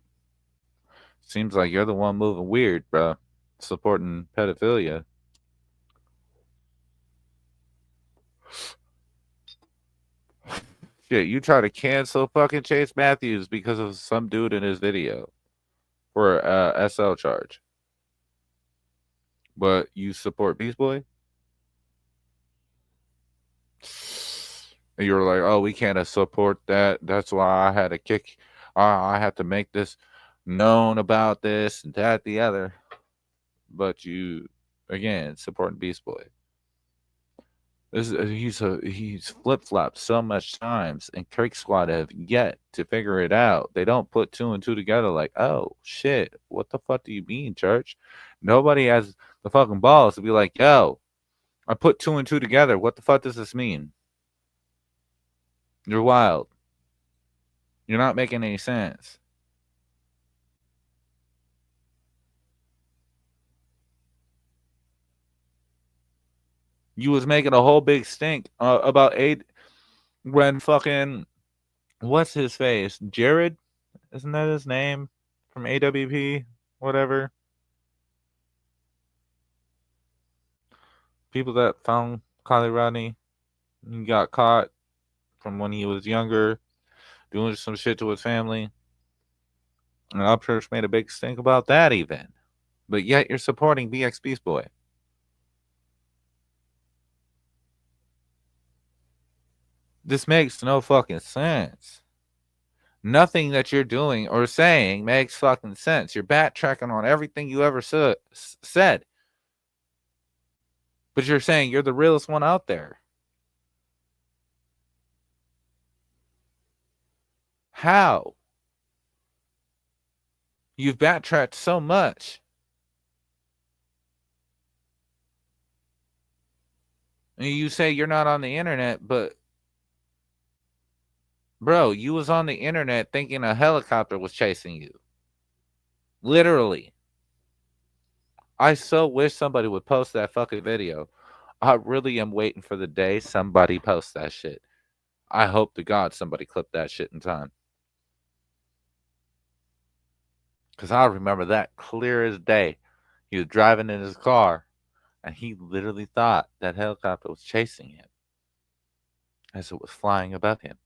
Seems like you're the one moving weird, bro. Supporting pedophilia. Shit, you try to cancel fucking Chase Matthews because of some dude in his video for a SL charge. But you support Beast Boy? And you were like, oh, we can't support that. That's why I had to kick. I had to make this known about this and that, the other. But you, again, supporting Beast Boy. He's flip-flopped so much times, and Creep Squad have yet to figure it out. They don't put two and two together like, oh, shit, what the fuck do you mean, church? Nobody has the fucking balls to be like, yo, I put two and two together. What the fuck does this mean? You're wild. You're not making any sense. You was making a whole big stink about when fucking, what's his face? Jared? Isn't that his name? From AWP? Whatever. People that found Kylie Rodney. He got caught from when he was younger, doing some shit to his family. And Upchurch made a big stink about that even. But yet you're supporting BX Beast Boy. This makes no fucking sense. Nothing that you're doing or saying makes fucking sense. You're backtracking on everything you ever said. But you're saying you're the realest one out there. How? You've backtracked so much. And you say you're not on the internet, but bro, you was on the internet thinking a helicopter was chasing you. Literally. I so wish somebody would post that fucking video. I really am waiting for the day somebody posts that shit. I hope to God somebody clipped that shit in time. Because I remember that clear as day. He was driving in his car, and he literally thought that helicopter was chasing him as it was flying above him.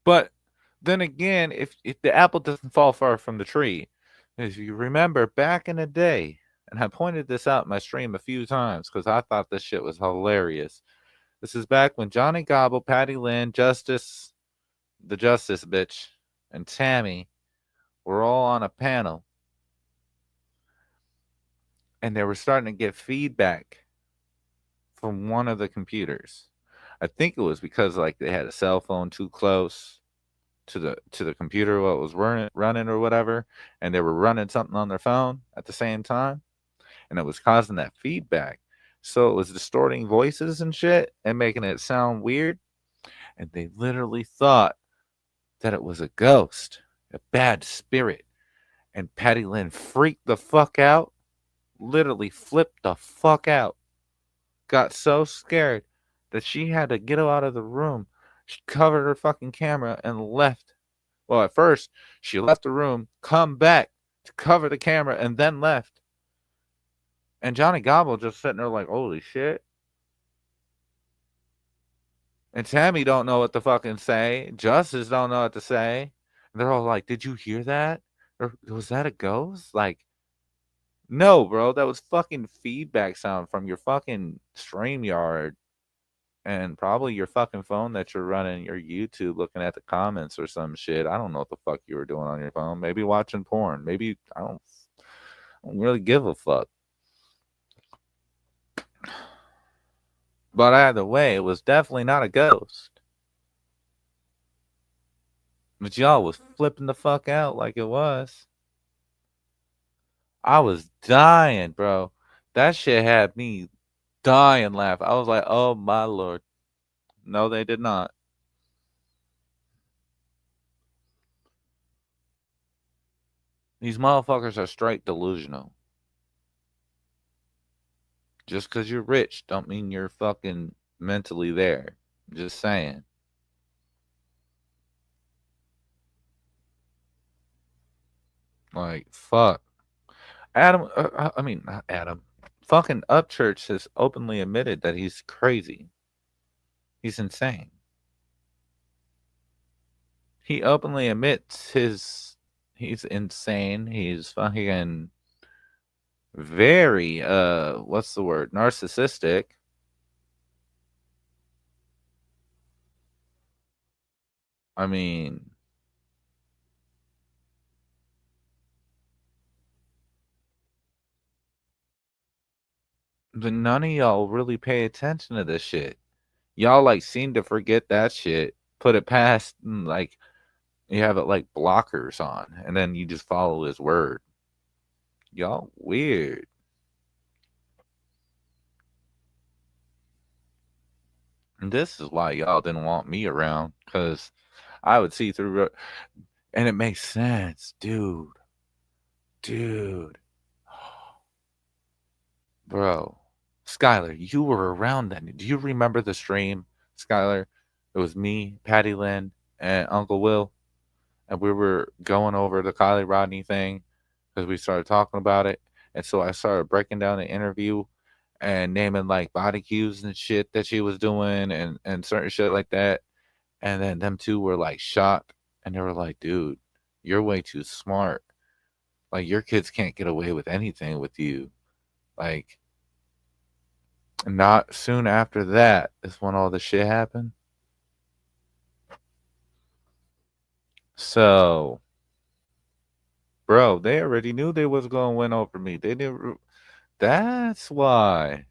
But then again, if the apple doesn't fall far from the tree, if you remember back in the day, and I pointed this out in my stream a few times because I thought this shit was hilarious. This is back when Johnny Gobble, Patty Lynn, Justice, the Justice bitch, and Tammy were all on a panel. And they were starting to get feedback from one of the computers. I think it was because like they had a cell phone too close to the computer while it was running or whatever, and they were running something on their phone at the same time, and it was causing that feedback. So it was distorting voices and shit and making it sound weird. And they literally thought that it was a ghost, a bad spirit. And Patty Lynn freaked the fuck out, literally flipped the fuck out, got so scared that she had to get out of the room. She covered her fucking camera and left. Well, at first, she left the room, come back to cover the camera, and then left. And Johnny Gobble just sitting there like, holy shit. And Tammy don't know what to fucking say. Justice don't know what to say. And they're all like, did you hear that? Or was that a ghost? Like, no, bro. That was fucking feedback sound from your fucking StreamYard. And probably your fucking phone that you're running your YouTube looking at the comments or some shit. I don't know what the fuck you were doing on your phone. Maybe watching porn. Maybe I don't really give a fuck. But either way, it was definitely not a ghost. But y'all was flipping the fuck out like it was. I was dying, bro. That shit had me dying laugh. I was like, oh my lord. No, they did not. These motherfuckers are straight delusional. Just because you're rich don't mean you're fucking mentally there. Just saying. Like, fuck. Not Adam. Fucking Upchurch has openly admitted that he's crazy. He's insane. He openly admits he's insane. He's fucking very, what's the word? Narcissistic. I mean, but none of y'all really pay attention to this shit. Y'all like seem to forget that shit, put it past, like you have it like blockers on, and then you just follow his word. Y'all weird. And this is why y'all didn't want me around, because I would see through, and it makes sense, dude. Bro. Skylar, you were around then. Do you remember the stream, Skylar? It was me, Patty Lynn, and Uncle Will. And we were going over the Kylie Rodney thing because we started talking about it. And so I started breaking down the interview and naming like body cues and shit that she was doing and certain shit like that. And then them two were like shocked. And they were like, dude, you're way too smart. Like, your kids can't get away with anything with you. Like, not soon after that is when all the shit happened. So, bro, they already knew they was gonna win over me. They didn't. That's why.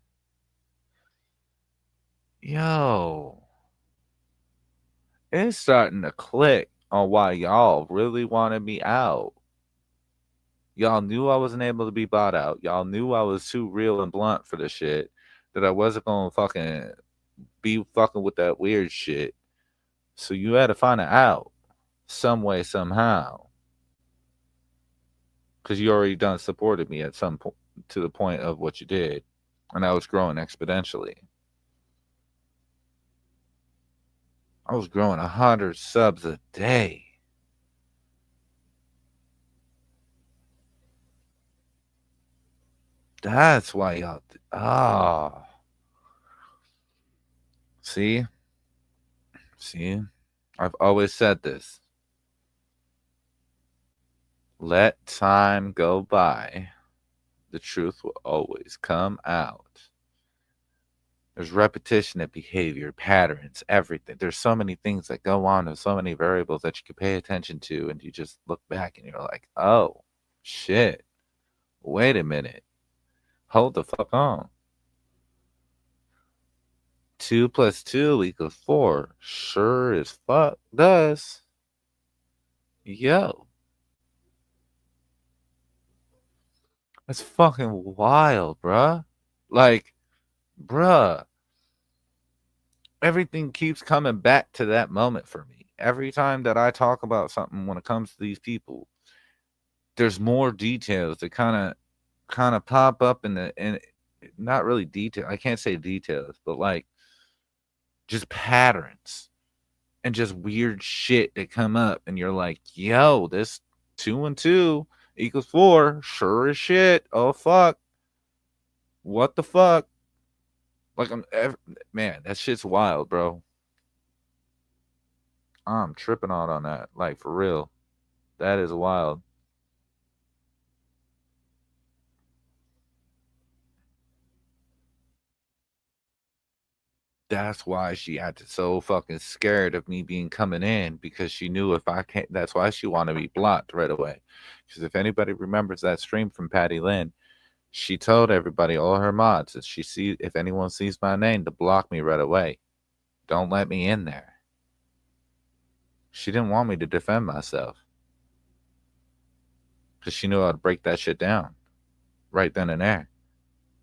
Yo, it's starting to click on why y'all really wanted me out. Y'all knew I wasn't able to be bought out. Y'all knew I was too real and blunt for the shit. That I wasn't gonna fucking be fucking with that weird shit. So you had to find it out some way, somehow. Because you already done supported me at some point to the point of what you did. And I was growing exponentially. I was growing 100 subs a day. That's why y'all. See? I've always said this. Let time go by. the truth will always come out. There's repetition of behavior, patterns, everything. There's so many things that go on. There's so many variables that you can pay attention to, and you just look back and you're like, oh, shit. Wait a minute. Hold the fuck on. 2 + 2 = 4. Sure as fuck does. Yo. That's fucking wild, bruh. Like, bruh. Everything keeps coming back to that moment for me. Every time that I talk about something when it comes to these people, there's more details that kind of pop up in not really detail. I can't say details, but like just patterns and just weird shit that come up, and you're like, yo, this 2 and 2 = 4. Sure as shit. Oh fuck. What the fuck? Like, man, that shit's wild, bro. I'm tripping out on that. Like, for real. That is wild. That's why she had to so fucking scared of me coming in, because she knew if I can't, that's why she wanted me blocked right away. Because if anybody remembers that stream from Patty Lynn, she told everybody, all her mods, that if anyone sees my name, to block me right away. Don't let me in there. She didn't want me to defend myself. Because she knew I'd break that shit down right then and there.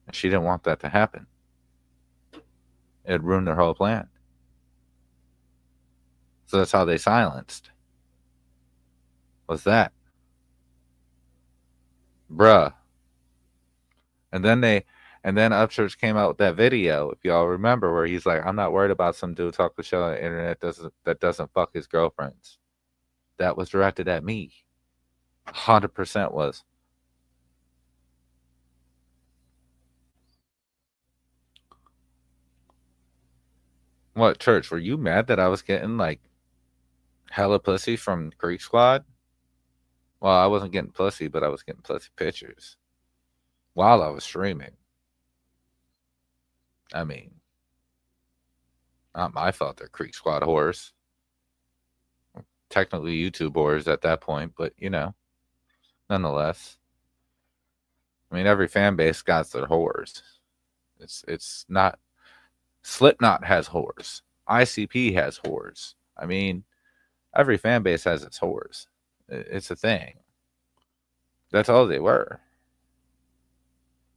And she didn't want that to happen. It'd ruin their whole plan. So that's how they silenced. What's that? Bruh. And then Upchurch came out with that video, if y'all remember, where he's like, I'm not worried about some dude talking shit on the internet that doesn't fuck his girlfriends. That was directed at me. 100% was. What, Church? Were you mad that I was getting like hella pussy from Creek Squad? Well, I wasn't getting pussy, but I was getting pussy pictures while I was streaming. I mean, not my fault they're Creek Squad whores. Technically YouTube whores at that point, but you know, nonetheless. I mean, every fan base got their whores. It's not. Slipknot has whores. ICP has whores. I mean, every fan base has its whores. It's a thing. That's all they were.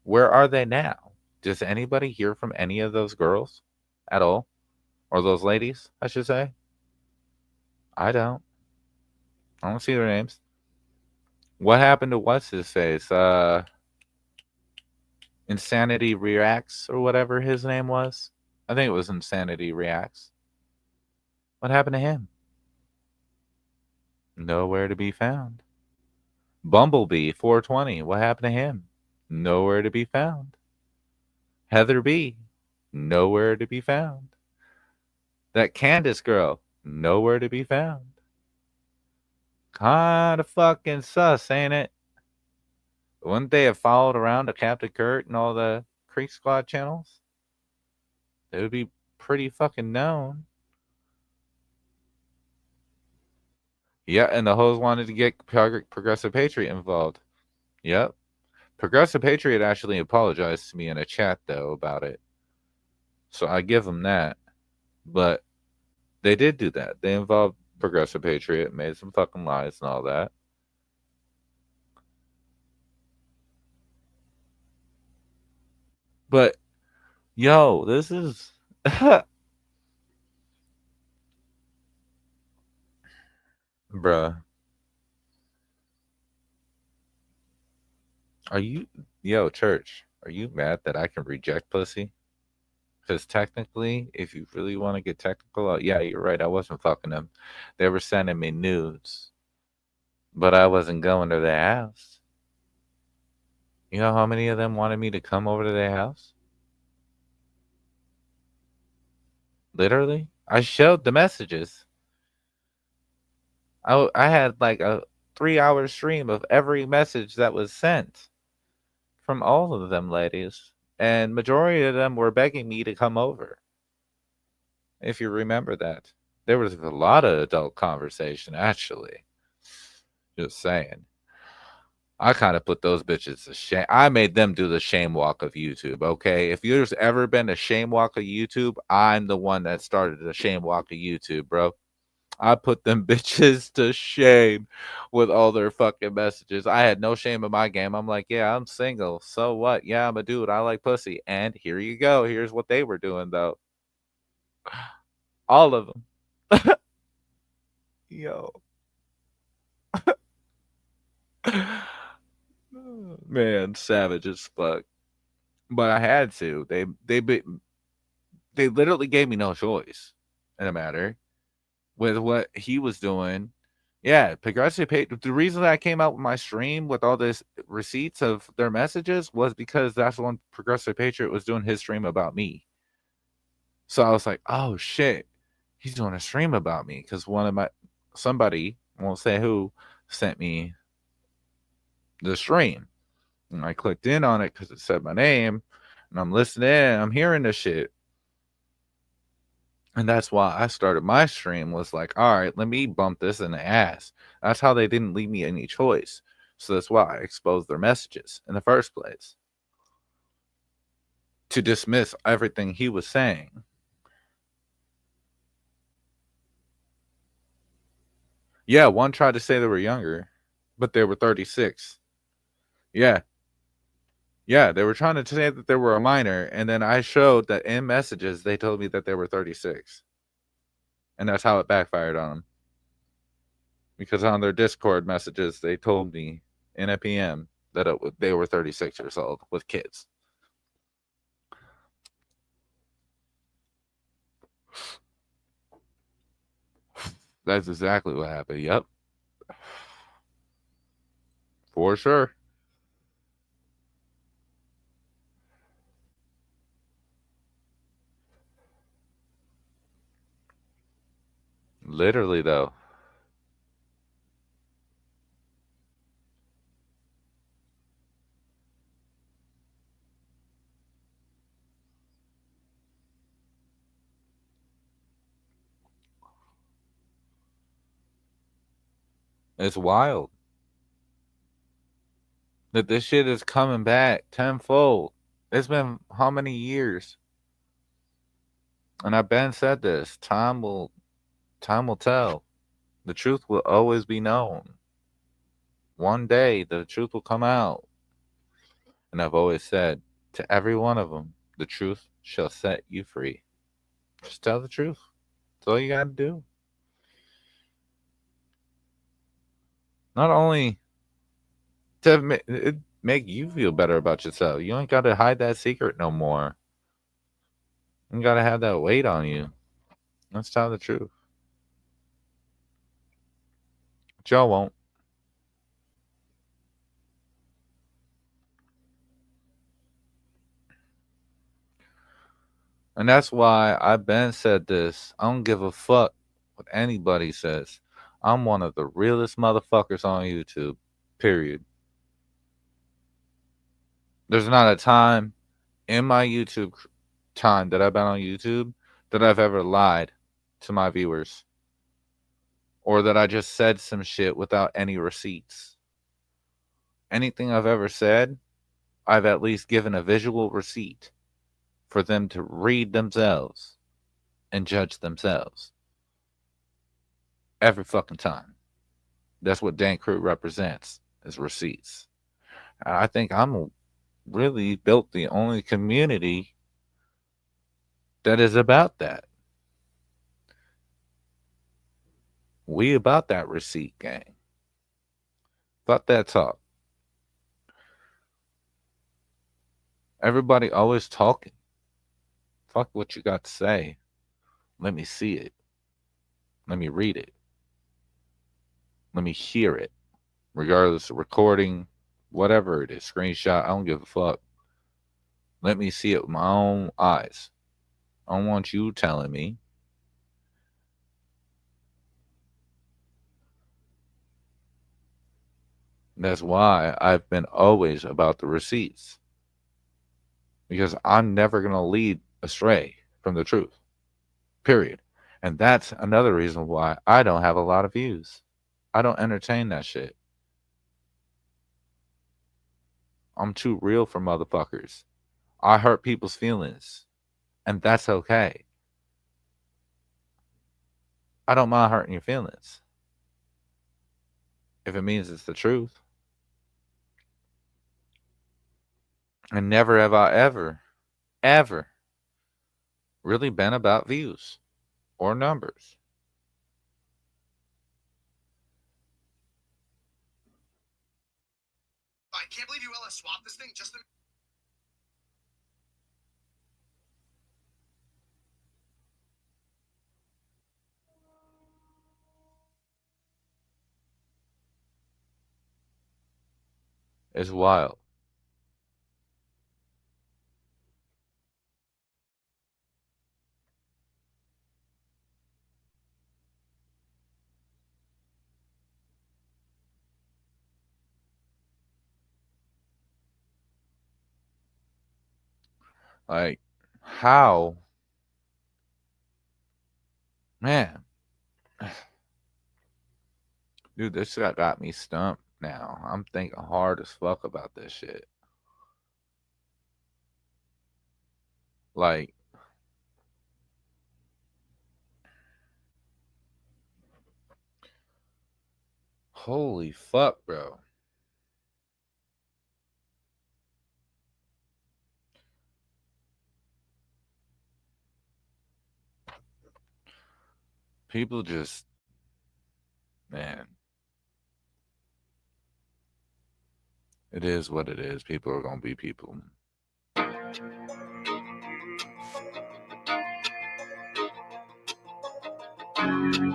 Where are they now? Does anybody hear from any of those girls at all? Or those ladies, I should say? I don't see their names. What happened to what's his face? Insanity Reacts, or whatever his name was. I think it was Insanity Reacts. What happened to him? Nowhere to be found. Bumblebee 420. What happened to him? Nowhere to be found. Heather B. Nowhere to be found. That Candace girl. Nowhere to be found. Kinda fucking sus, ain't it? Wouldn't they have followed around to Captain Kurt and all the Creek Squad channels? They would be pretty fucking known. Yeah, and the hoes wanted to get Progressive Patriot involved. Yep. Progressive Patriot actually apologized to me in a chat, though, about it. So I give them that. But they did do that. They involved Progressive Patriot, made some fucking lies and all that. But, yo, this is... Bruh. Are you... Yo, Church, are you mad that I can reject pussy? Because technically, if you really want to get technical, yeah, you're right, I wasn't fucking them. They were sending me nudes. But I wasn't going to their house. You know how many of them wanted me to come over to their house? Literally? I showed the messages. I had like a 3-hour stream of every message that was sent from all of them ladies, and majority of them were begging me to come over. If you remember that, there was a lot of adult conversation, actually. Just saying. I kind of put those bitches to shame. I made them do the shame walk of YouTube, okay? If there's ever been a shame walk of YouTube, I'm the one that started the shame walk of YouTube, bro. I put them bitches to shame with all their fucking messages. I had no shame in my game. I'm like, yeah, I'm single. So what? Yeah, I'm a dude. I like pussy. And here you go. Here's what they were doing, though. All of them. Yo. Man, savage as fuck. But I had to. They literally gave me no choice in a matter with what he was doing. Yeah, Progressive Patriot. The reason that I came out with my stream with all this receipts of their messages was because that's when Progressive Patriot was doing his stream about me. So I was like, oh shit, he's doing a stream about me because somebody, I won't say who, sent me the stream. And I clicked in on it because it said my name, and I'm listening, I'm hearing this shit. And that's why I started my stream, was like, all right, let me bump this in the ass. That's how they didn't leave me any choice. So that's why I exposed their messages in the first place. To dismiss everything he was saying. Yeah, one tried to say they were younger, but they were 36. Yeah. Yeah, they were trying to say that they were a minor, and then I showed that in messages they told me that they were 36. And that's how it backfired on them. Because on their Discord messages, they told me in a PM that they were 36 years old with kids. That's exactly what happened. Yep. For sure. Literally, though. It's wild that this shit is coming back tenfold. It's been how many years? And I've been said this. Time will tell. The truth will always be known. One day, the truth will come out. And I've always said to every one of them, the truth shall set you free. Just tell the truth. That's all you got to do. Not only to make you feel better about yourself. You ain't got to hide that secret no more. You got to have that weight on you. Let's tell the truth. But y'all won't. And that's why I've been said this. I don't give a fuck what anybody says. I'm one of the realest motherfuckers on YouTube. Period. There's not a time in my YouTube time that I've been on YouTube that I've ever lied to my viewers. Or that I just said some shit without any receipts. Anything I've ever said, I've at least given a visual receipt for them to read themselves and judge themselves. Every fucking time. That's what Dan Crew represents, is receipts. I think I'm really built the only community that is about that. We about that receipt gang. Fuck that talk. Everybody always talking. Fuck what you got to say. Let me see it. Let me read it. Let me hear it. Regardless of recording, whatever it is, screenshot, I don't give a fuck. Let me see it with my own eyes. I don't want you telling me. That's why I've been always about the receipts. because I'm never going to lead astray from the truth, period. And that's another reason why I don't have a lot of views. I don't entertain that shit. I'm too real for motherfuckers. I hurt people's feelings, and that's okay. I don't mind hurting your feelings if it means it's the truth. And never have I ever really been about views or numbers. I can't believe you LS swapped this thing just to... It's wild. Like, how? Man. Dude, this shit got me stumped now. I'm thinking hard as fuck about this shit. Like, holy fuck, bro. People just, man. It is what it is. People are going to be people.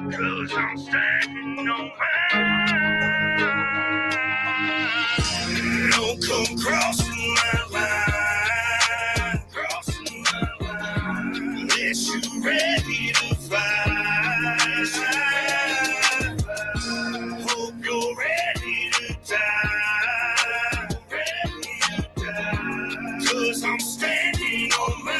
Cause I'm standing on mine. Don't come crossing my line. Crossing my line. Unless you ready to fight. Hope you're ready to die. Ready to die. Cause I'm standing on mine.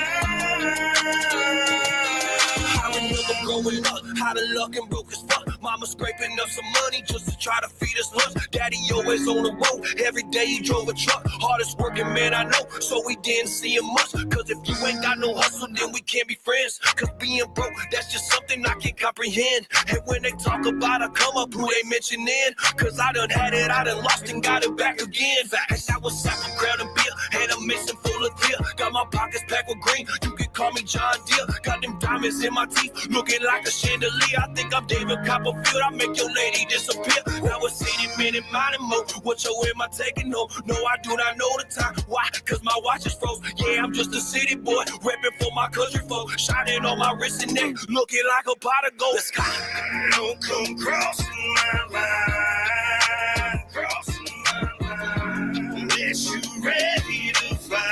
I remember growing up, how the luck and broke as fuck. Mama scraping up some money just to try to feed us lunch. Daddy always on the road, every day he drove a truck. Hardest working man I know, so we didn't see him much. Cause if you ain't got no hustle, then we can't be friends. Cause being broke, that's just something I can't comprehend. And when they talk about a come up, who they mentioning? Cause I done had it, I done lost and got it back again. And I was sapping crown and beer, and a mason full of tear. Got my pockets packed with green, you can call me John Deere. Got them diamonds in my teeth, looking like a chandelier. I think I'm David Copperfield, I make your lady disappear. Now it's 80 minute mining mode. What show am I taking home? No, I do not know the time. Why? Cause my watch is froze. Yeah, I'm just a city boy, repping for my country folk. Shining on my wrist and neck, looking like a pot of gold. Let's go. Don't come crossing my line. Crossing my line. Unless you ready to fight.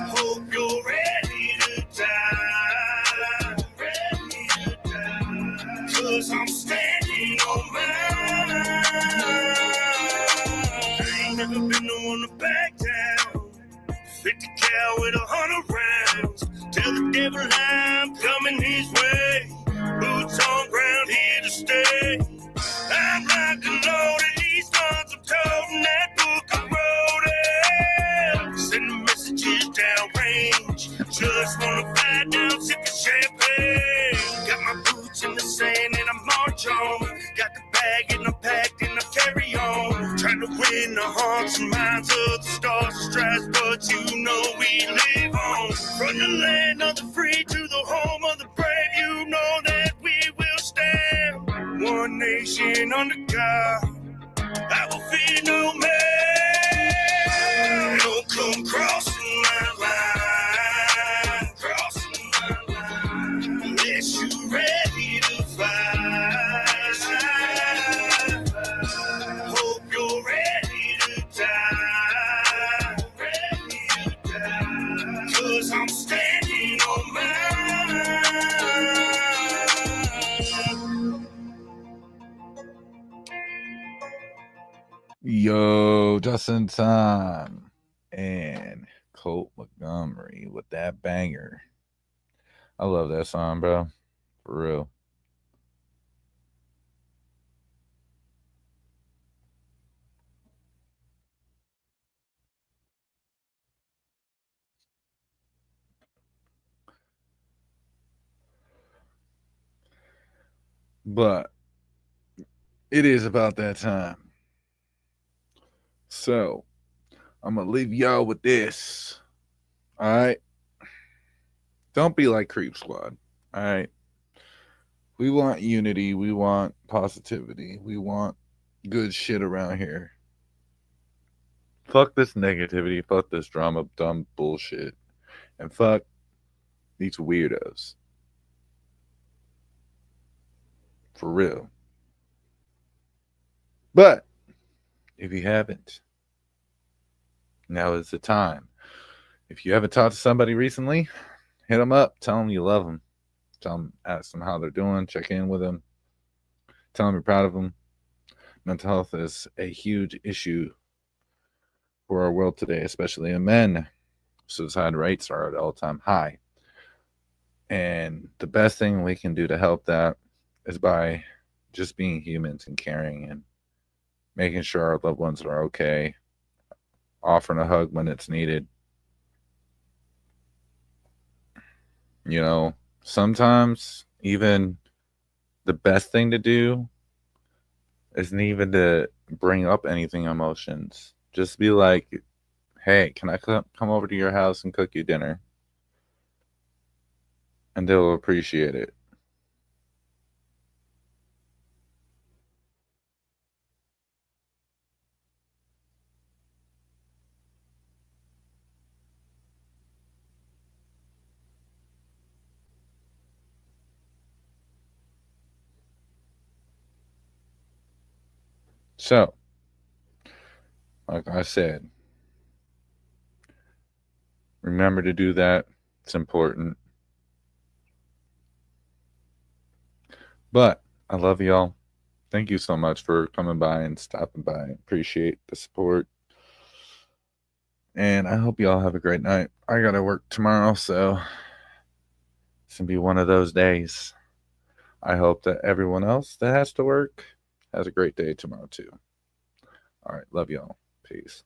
Hope you're ready to die. Ready to die. Cause I'm standing on mine. I ain't never been the one to back down. 50 cal with 100 rounds. Tell the devil I'm coming his way. Boots on ground, here to stay. I'm like the Lord of these ones. I'm toting that book I wrote it. Sending messages downrange. Just wanna fly down, sip the champagne. Got my boots in the sand and I march on. Got the bag and I'm packed and I carry on. Trying to win the hearts and minds of the stars and stripes, but you know we live on. From the land of the free to the home of the brave, you know that we will stand. One nation under God, I will fear no man. Don't come crossing my line. Crossing my line. Unless you ready to fight. Hope you're ready to die. Ready to die. Cause I'm standing on mine. Yo. Lesson Time and Colt Montgomery with that banger. I love that song, bro. For real. But it is about that time. So I'm going to leave y'all with this. All right. Don't be like Creep Squad. All right. We want unity. We want positivity. We want good shit around here. Fuck this negativity. Fuck this drama, dumb bullshit. And fuck these weirdos. For real. But if you haven't, now is the time. If you haven't talked to somebody recently, hit them up. Tell them you love them. Tell them, ask them how they're doing. Check in with them. Tell them you're proud of them. Mental health is a huge issue for our world today, especially in men. Suicide rates are at all-time high. And the best thing we can do to help that is by just being humans and caring and making sure our loved ones are okay, offering a hug when it's needed. You know, sometimes even the best thing to do isn't even to bring up anything emotions. Just be like, hey, can I come over to your house and cook you dinner? And they'll appreciate it. So, like I said, remember to do that. It's important. But I love y'all. Thank you so much for coming by and stopping by. Appreciate the support. And I hope y'all have a great night. I got to work tomorrow, so it's going to be one of those days. I hope that everyone else that has to work has a great day tomorrow, too. All right. Love y'all. Peace.